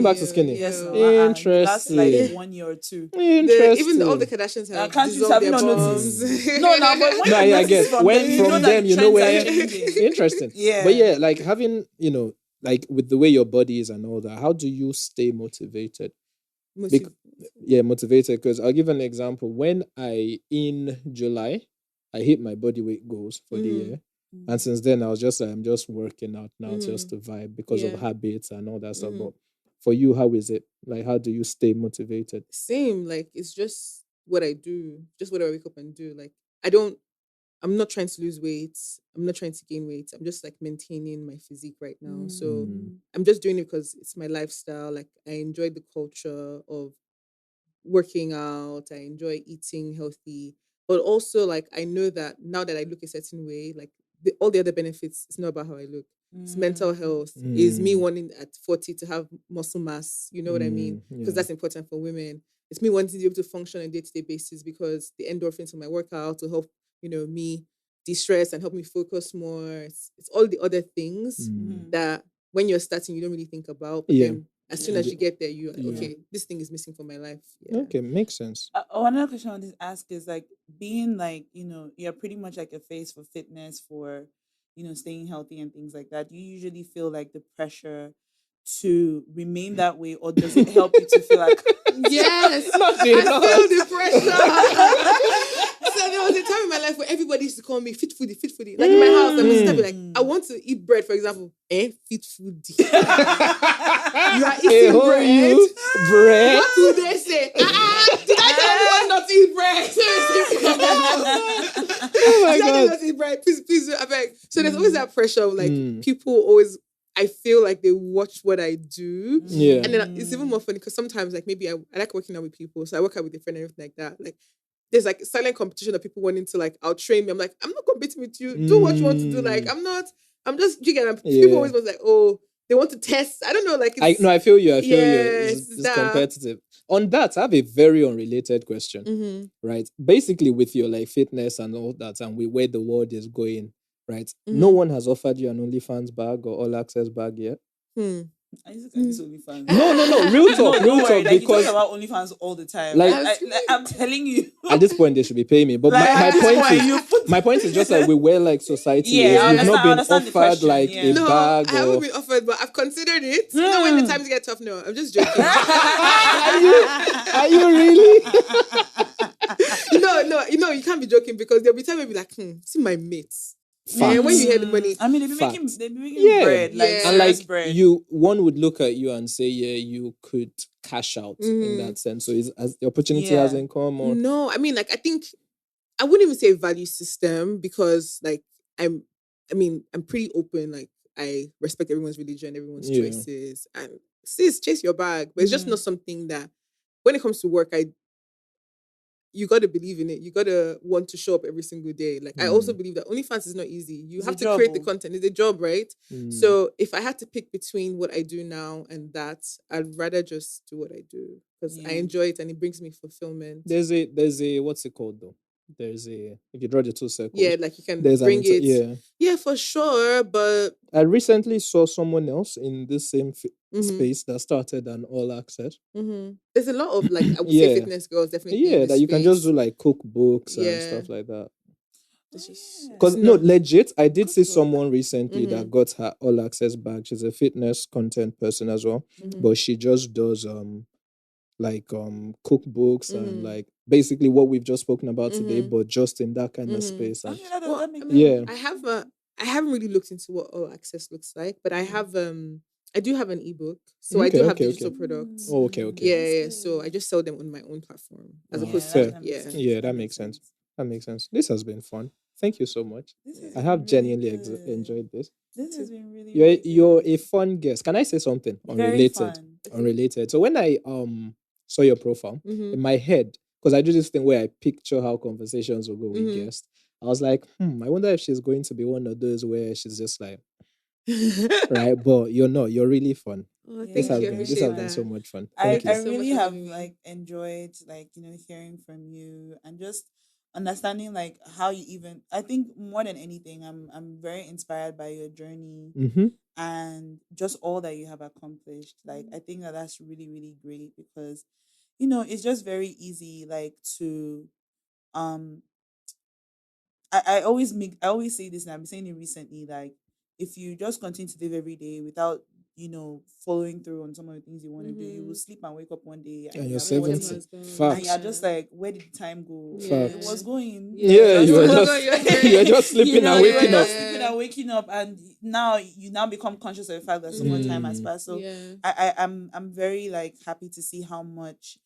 back to skinny. Yes, interesting. That's like 1 year or 2. Interesting. Even all the Kardashians have dissolved their bombs. But I guess when from them, you know where. Interesting. Yeah, but yeah, like having like with the way your body is and all that, how do you stay motivated? Motivated. Because I'll give an example. When in July, I hit my body weight goals for the year. And since then, I was just like, I'm just working out now just to vibe because of habits and all that stuff. But for you, how is it? Like, how do you stay motivated? Same. Like, it's just what I do, just what I wake up and do. Like, I'm not trying to lose weight. I'm not trying to gain weight. I'm just like maintaining my physique right now. So I'm just doing it because it's my lifestyle. Like, I enjoy the culture of working out. I enjoy eating healthy. But also, like, I know that now that I look a certain way, like, all the other benefits, it's not about how I look. It's mental health. Is me wanting at 40 to have muscle mass. You know what I mean? Because that's important for women. It's me wanting to be able to function on a day-to-day basis because the endorphins from my workout will help, me de-stress and help me focus more. It's all the other things that when you're starting, you don't really think about. But then as soon as you get there, you're like, okay, this thing is missing from my life. Yeah. Okay, makes sense. Another question I want to ask is like being like, you're pretty much like a face for fitness, for, staying healthy and things like that. Do you usually feel like the pressure to remain that way, or does it help you to feel like yes, I feel the pressure. So there was a time in my life where everybody used to call me fit foodie. Like in my house, my sister would be like, I want to eat bread, for example. Fit foodie. You are eating bread. Bread? What do they say? Did I tell everyone not to eat bread? Oh my God. Not to eat bread? Please, I beg. So there's always that pressure of like people always, I feel like they watch what I do. Yeah. And then it's even more funny because sometimes like maybe I like working out with people. So I work out with a friend and everything like that. Like there's like silent competition of people wanting to like outtrain me. I'm like, I'm not competing with you. Do what you want to do. Like I'm just jigging. People always was like, oh, they want to test. I don't know. Like I feel you. It's competitive. On that, I have a very unrelated question. Right? Basically, with your like fitness and all that, and with where the world is going, right? No one has offered you an OnlyFans bag or all access bag yet. I used to this OnlyFans. No. Real talk. Like, because you talk about OnlyFans all the time. Like, I'm telling you. At this point, they should be paying me. But my point is just like we were like society is. We've not been offered like a bag. I haven't been offered, but I've considered it. You know, when the times get tough, no, I'm just joking. Are you really? No, you can't be joking because there'll be time where you'll be like, see my mates. Yeah, when you hear the money. I mean, they be making bread. And like bread. One would look at you and say, you could cash out in that sense. So as the opportunity hasn't come or... No, I mean, like, I think I wouldn't even say value system because like I'm pretty open. Like I respect everyone's religion, everyone's choices, and chase your bag. But it's just not something that when it comes to work, you got to believe in it. You got to want to show up every single day. Like, I also believe that OnlyFans is not easy. You have to create the content. It's a job, right? So if I had to pick between what I do now and that, I'd rather just do what I do because I enjoy it and it brings me fulfillment. There's a, what's it called though? There's if you draw the two circles. Yeah, like you can bring it. Yeah, for sure. But I recently saw someone else in this same space that started an all access. There's a lot of like, I would say fitness girls definitely. Yeah, that you can just do like cookbooks and stuff like that. Because legit, I did see someone recently that got her all access bag. She's a fitness content person as well, but she just does cookbooks and like basically what we've just spoken about today, but just in that kind of space. And, I haven't really looked into what all access looks like, but I have I do have an ebook, so I do have digital products. Oh, okay. Yeah. So I just sell them on my own platform as opposed to that makes sense. That makes sense. This has been fun. Thank you so much. I have genuinely enjoyed this. This has been really. You're a fun guest. Can I say something unrelated? So when I saw your profile in my head, because I do this thing where I picture how conversations will go with guests. I was like, I wonder if she's going to be one of those where she's just like, right? But you're not. You're really fun. Oh, this has been so much fun. I really have like enjoyed like hearing from you and just understanding like how you even. I think more than anything, I'm very inspired by your journey and just all that you have accomplished. Like I think that's really really great because it's just very easy like to I always say this and I've been saying it recently, like if you just continue to live every day without following through on some of the things you want to do, you will sleep and wake up one day and you're 70 and you're just like, where did time go? It was going. You're just sleeping and waking up. you're waking up and now you become conscious of the fact that so much time has passed. So I'm very like happy to see how much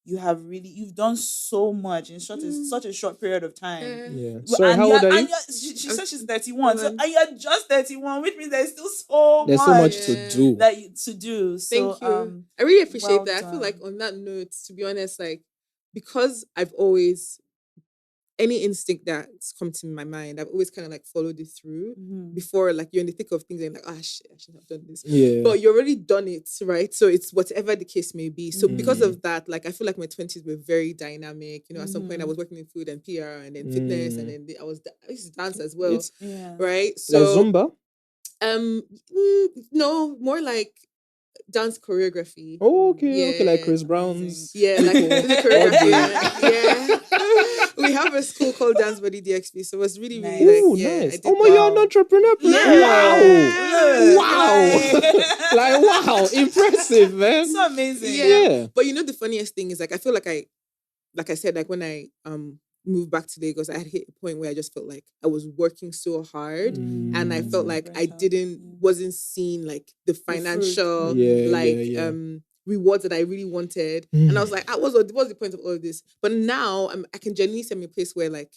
you've done so much in such a short period of time. Yeah. Sorry, how old are you? She said she's 31. So and you're just 31, which means there's still so much to do. To do. Thank you. I really appreciate that. I feel like on that note, to be honest, like because I've always any instinct that's come to my mind, I've always kind of like followed it through before, like you're in the thick of things and like, shit, I shouldn't have done this. Yeah. But you already done it, right? So it's whatever the case may be. So because of that, like I feel like my 20s were very dynamic. You know, at some point I was working in food and PR and then fitness and then I used to dance as well. Right? So like Zumba? No, more like dance choreography. Oh, okay. Okay, like Chris Brown's. Yeah, like choreography. We have a school called Dance Body DXP, so it was really, really nice. Oh my, you're an entrepreneur. Yeah. Wow. Impressive, man. So amazing. Yeah. But you know the funniest thing is like I feel like I said, like when I moved back to Lagos, I had hit a point where I just felt like I was working so hard and I felt like I wasn't seeing like the financial rewards that I really wanted. And I was like, what's the point of all of this? But now I can genuinely see a place where like,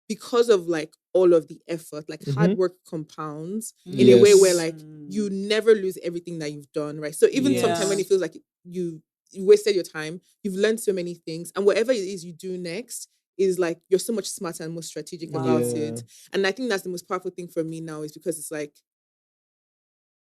because of like all of the effort, like hard work compounds in a way where like you never lose everything that you've done, right? So even sometimes when it feels like you wasted your time, you've learned so many things, and whatever it is you do next is like you're so much smarter and more strategic about it. And I think that's the most powerful thing for me now, is because it's like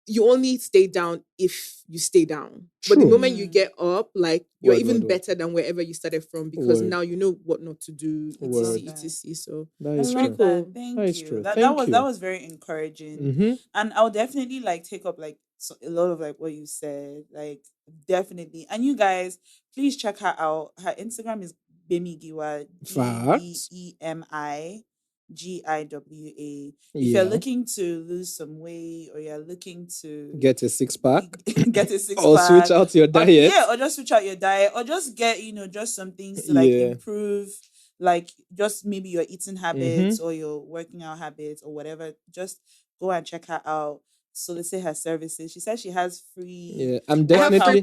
you only stay down if you stay down. True. But the moment you get up, like you're even better than wherever you started from, because now you know what not to do, etc. So that's really cool. Thank you. That was very encouraging. And I'll definitely like take up like a lot of like what you said, like definitely. And you guys, please check her out. Her Instagram is Gbemi Giwa. GBEMI. GIWA. If you're looking to lose some weight, or you're looking to get a six-pack, or switch out your diet, or just switch out your diet, or just get just some things to like improve, like just maybe your eating habits or your working out habits or whatever, just go and check her out. Solicit her services. She says she has free. Yeah, I'm definitely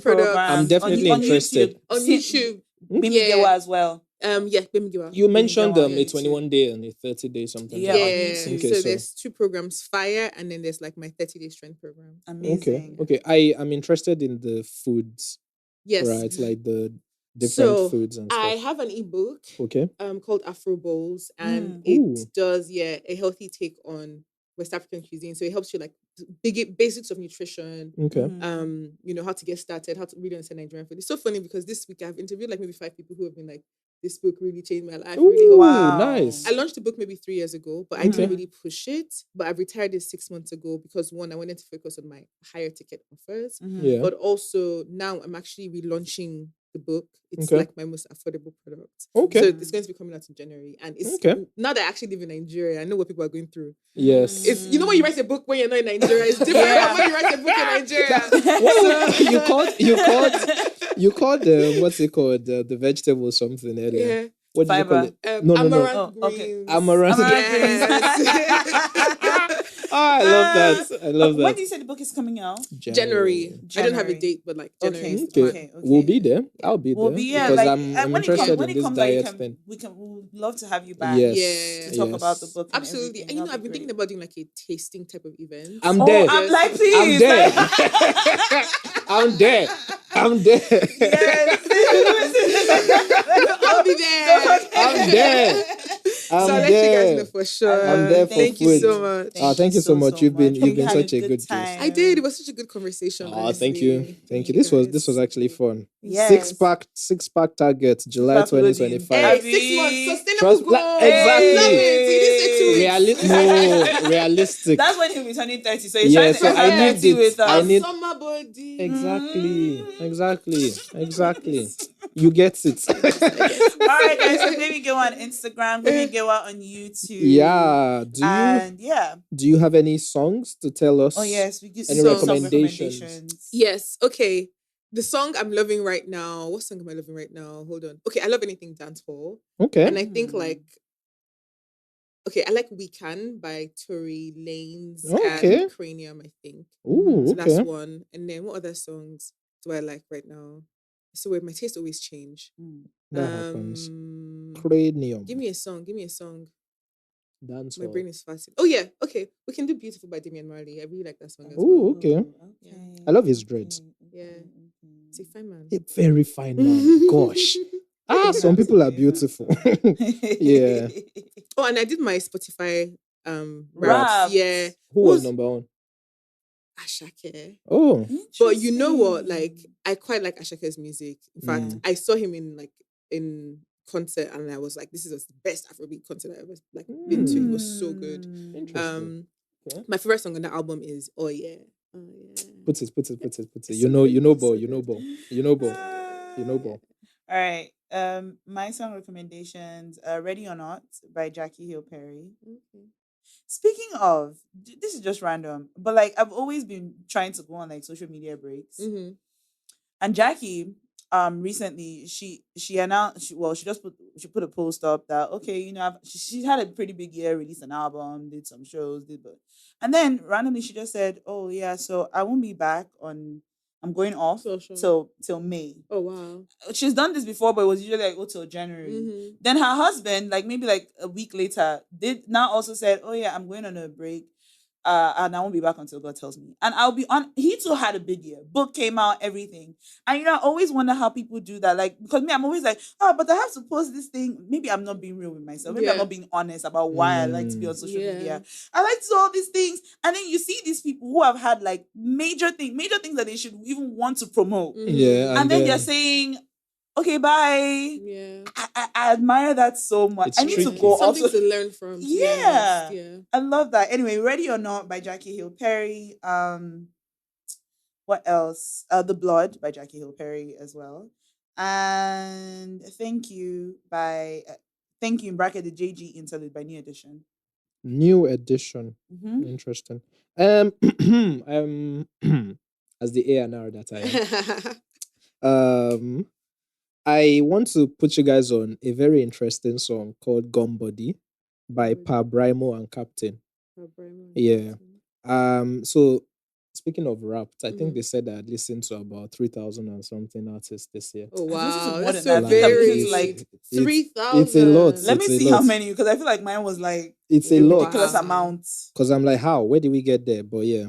interested on YouTube. Gbemi Giwa as well. Gbemi Giwa. You mentioned a 21-day and a 30-day something. Okay, so there's two programs, Fire, and then there's like my 30-day strength program. Amazing. Okay. I am interested in the foods. Yes. Right, like the different foods and stuff. I have an ebook. Okay. Called Afro Bowls, and it does a healthy take on West African cuisine. So it helps you like basics of nutrition. Okay. How to get started, how to really understand Nigerian food. It's so funny because this week I've interviewed like maybe 5 people who have been like, this book really changed my life. Nice. I launched the book maybe 3 years ago, but I didn't really push it. But I've retired it 6 months ago because one, I wanted to focus on my higher ticket offers. But also now I'm actually relaunching the book. It's like my most affordable product. Okay. So it's going to be coming out in January. And it's now that I actually live in Nigeria, I know what people are going through. Yes. It's when you write a book when you're not in Nigeria, it's different from when you write a book in Nigeria. You called what's it called? The vegetable something earlier. Yeah. What did you call it? No. Amaranth greens. Amaranth. I love that. When do you say the book is coming out? January. I don't have a date, but like January. Okay. We'll be there. I'll be there. Because like, I'm interested in this diet thing. We would love to have you back. Yes. To talk about the book. Absolutely. And I've been thinking about doing like a tasting type of event. I'm there. I'm like, please. I'm there. Yes. I'll be there. I'm there. I'll let you guys know for sure. I'm there for Thank you so much. Thank you so much. You've been such a good guest. I did. It was such a good conversation. Thank you. This was actually fun. Yes. Six pack target, July 2025. 6 months sustainable goal. Exactly. Realistic. That's when he'll be turning 30. So he's trying to turn 30 with I need summer body. Exactly. You get it. All right, guys. So Gbemi Giwa on Instagram, Gbemi Giwa on YouTube. Yeah. Do you have any songs to tell us? Oh yes, we get any recommendations? Yes. Okay. The song I'm loving right now. What song am I loving right now? Hold on. Okay, I love anything dancehall. Okay. And I think like Okay, I like We Can by Tory Lanez and Cranium, I think. Ooh, so that's one. And then what other songs do I like right now? So my taste always change. That happens. Cranium. Give me a song. Dance. My brain is fasting. Oh yeah, okay. We can do Beautiful by Damian Marley. I really like that song as well. Oh, okay. Yeah. I love his dreads. Yeah. It's a fine man. A very fine man. Gosh. Some people are beautiful. Yeah. Oh, and I did my Spotify rap. Yeah. Who was number one? Ashake. Oh. But you know what? Like, I quite like Ashake's music. In fact, I saw him in concert and I was like, this is the best Afrobeat concert I've ever been to. It was so good. Interesting. My favorite song on the album is Oh Yeah. Put it. You know ball. All right. My song recommendations, Ready or Not by Jackie Hill Perry. Okay. Speaking of, this is just random, but like I've always been trying to go on like social media breaks. And Jackie, recently she announced she put a post up that she had a pretty big year, released an album, did some shows, and then randomly she just said, oh yeah, so I won't be back I'm going off till May. Oh wow. She's done this before, but it was usually like till January. Then her husband, like maybe like a week later, did now also said, oh yeah, I'm going on a break. And I won't be back until God tells me. And I'll be on. He too had a big year. Book came out, everything. And I always wonder how people do that. Like, because me, I'm always like, but I have to post this thing. Maybe I'm not being real with myself. Maybe I'm not being honest about why I like to be on social media. I like to do all these things. And then you see these people who have had like major things that they should even want to promote. Yeah. And then they're saying, okay, bye. Yeah. I admire that so much. I need to go something also to learn from. Yeah. I love that. Anyway, Ready or Not by Jackie Hill Perry. What else? The Blood by Jackie Hill Perry as well. And Thank You in bracket the JG Interlude by New Edition. New Edition. Interesting. As the A&R that I am. I want to put you guys on a very interesting song called Gum Body by Pa Brimo and Captain. Yeah. So speaking of rap, I think they said I listened to about 3,000 and something artists this year. Oh wow, that's so very like 3,000. It's a lot. Let me see how many, because I feel like mine was like it's a ridiculous amount. Because I'm like, how? Where did we get there? But yeah,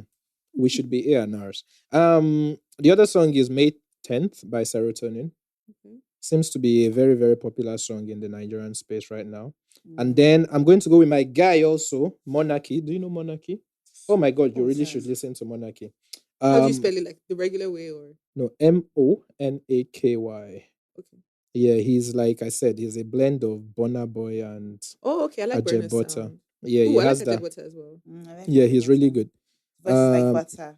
we should be A&Rs. The other song is May 10th by Serotonin. Seems to be a very, very popular song in the Nigerian space right now. And then I'm going to go with my guy also, Monarchy. Do you know Monarchy? Oh my God, you really should listen to Monarchy. How do you spell it? Like the regular way or? No, Monaky. Okay. Yeah, he's like I said, he's a blend of Burna Boy and I like Burna Butter. Yeah, he has that. Butter as well. Yeah, he's really good. Like butter.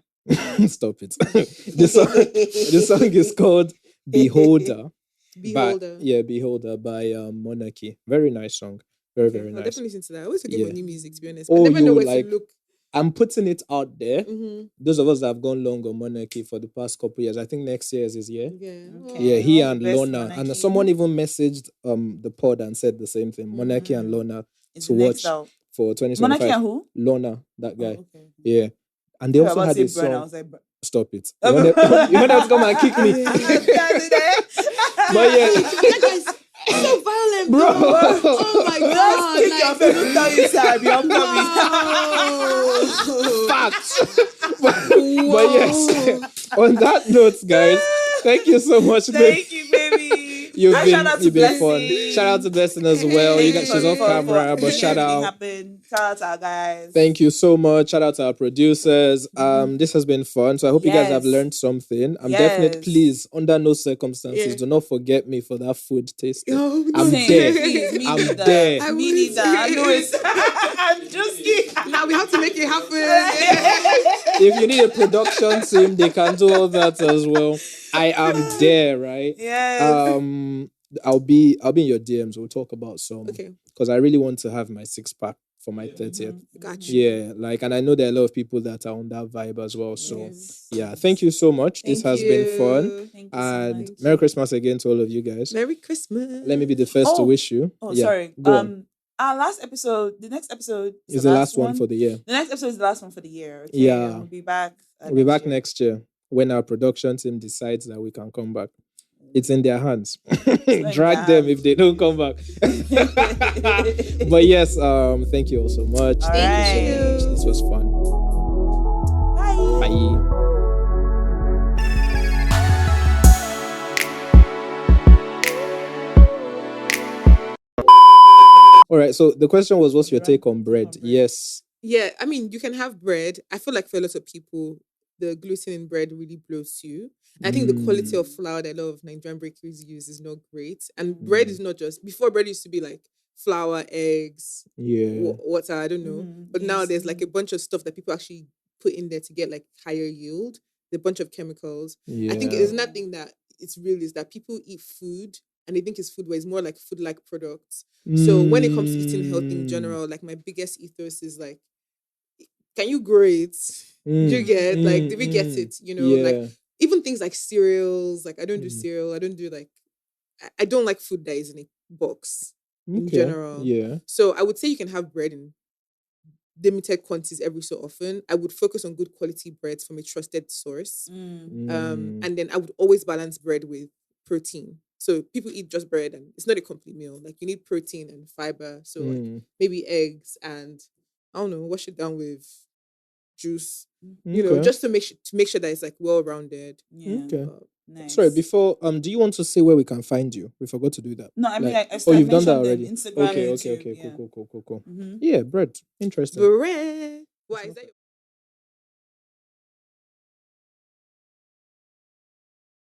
Stop it. The song is called Beholder. Beholder by Monarchy. Very nice song. Very nice. I'll definitely listen to that. I always looking for new music, to be honest. I never know where to look. I'm putting it out there. Those of us that have gone long on Monarchy for the past couple years, I think next year is his year. Yeah. Okay. Yeah, he and Lorna. Monarchy. And someone even messaged the pod and said the same thing. Monarchy and Lorna to watch for 2025. Monarchy and who? Lorna, that guy. Oh, okay. Yeah. And they also had this song. I was like, stop it. You want to come and kick me? But yeah. So violent, bro. Oh my God. Kick your face. Don't tell you, Sam. You're coming. Facts. But yes, on that note, guys, thank you so much. Thank you, baby. You've been fun. Shout out to Blessing as well. You guys, she's off camera, but shout out. Shout out to our guys. Thank you so much. Shout out to our producers. This has been fun. So I hope you guys have learned something. I'm definitely, please, under no circumstances, do not forget me for that food tasting. I'm there. I'm there. I me neither. I know it's. I'm just kidding. Now we have to make it happen. If you need a production team, they can do all that as well. I am there, right? Yes. I'll be in your DMs. We'll talk about some. Okay. Because I really want to have my 6-pack for my 30th. Gotcha. Yeah, and I know there are a lot of people that are on that vibe as well. So yeah, thank you so much. This has been fun. Thank you and so much. Merry Christmas again to all of you guys. Merry Christmas. Let me be the first to wish you. Oh, sorry. Our last episode, the next episode is the last one for the year. The next episode is the last one for the year. Okay? Yeah. We'll be back. We'll be back next year when our production team decides that we can come back. It's in their hands. Drag them if they don't come back. But yes, thank you all so much. Thank you so much. This was fun. Bye. Bye. All right, so the question was, what's your take on bread? Yes. Yeah, I mean, you can have bread. I feel like for a lot of people, the gluten in bread really blows you. I think the quality of flour that a lot of Nigerian bakeries use is not great. And bread is not just, before bread used to be like flour, eggs, water, I don't know. But now there's like a bunch of stuff that people actually put in there to get like higher yield. A bunch of chemicals. I think there's nothing that it's real is that people eat food and they think it's food, where it's more like food-like products. So when it comes to eating healthy in general, like my biggest ethos is like, can you grow it? Do you get like, do we get it? You know, like even things like cereals, like I don't do cereal. I don't do like, I don't like food that is in a box in general. Yeah. So I would say you can have bread in limited quantities every so often. I would focus on good quality breads from a trusted source. And then I would always balance bread with protein. So people eat just bread and it's not a complete meal. Like you need protein and fiber. So like maybe eggs and I don't know, wash it down with juice. You know, just to make sure that it's like well rounded. Yeah. Okay. Nice. Sorry, before do you want to say where we can find you? We forgot to do that. No, I mean like, I you've done that already. Instagram, Okay, YouTube, cool. Yeah, Cool. Yeah, bread. Interesting. Bread. Why is that?